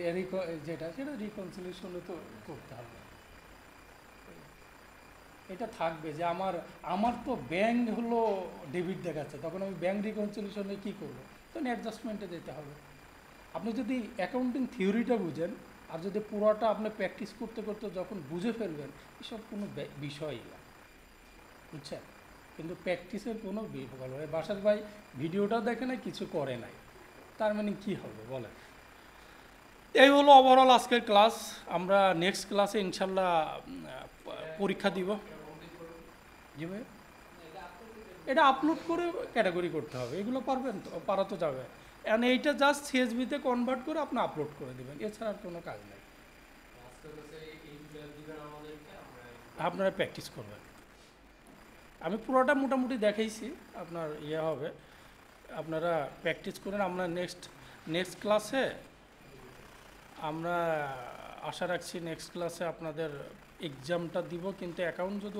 Speaker 1: যেটা সেটা রিকনসিলিয়েশনে তো করতে হবে। এটা থাকবে যে আমার তো ব্যাংক হলো ডেবিট দেখাচ্ছে, তখন আমি ব্যাংক রিকনসিলিয়েশনে কী করবো? তখন অ্যাডজাস্টমেন্টে যেতে হবে। আপনি যদি অ্যাকাউন্টিং থিওরিটা বুঝেন, আর যদি পুরোটা আপনি প্র্যাকটিস করতে করতে যখন বুঝে ফেলবেন, এসব কোনো বিষয়ই না, বুঝছেন? কিন্তু প্র্যাকটিসের কোনো বিকল্প নেই। বাসার ভাই ভিডিওটা দেখে নাই, কিছু করে নাই, তার মানে কী হবে বলেন? এই হলো ওভারঅল আজকের ক্লাস। আমরা নেক্সট ক্লাসে ইনশাল্লাহ পরীক্ষা দিব। জি ভাই, এটা আপলোড করে ক্যাটাগরি করতে হবে, এগুলো পারবেন তো? পারা তো যাবে। অ্যান্ড এইটা জাস্ট সিএসবিতে কনভার্ট করে আপনি আপলোড করে দেবেন, এছাড়া আর কোনো কাজ নেই। আপনারা প্র্যাকটিস করবেন। আমি পুরোটা মোটামুটি দেখাইছি, আপনার হবে, আপনারা প্র্যাকটিস করেন। আমরা নেক্সট ক্লাসে আমরা আশা রাখছি নেক্সট ক্লাসে আপনাদের এক্সামটা দিব, কিন্তু অ্যাকাউন্ট যদি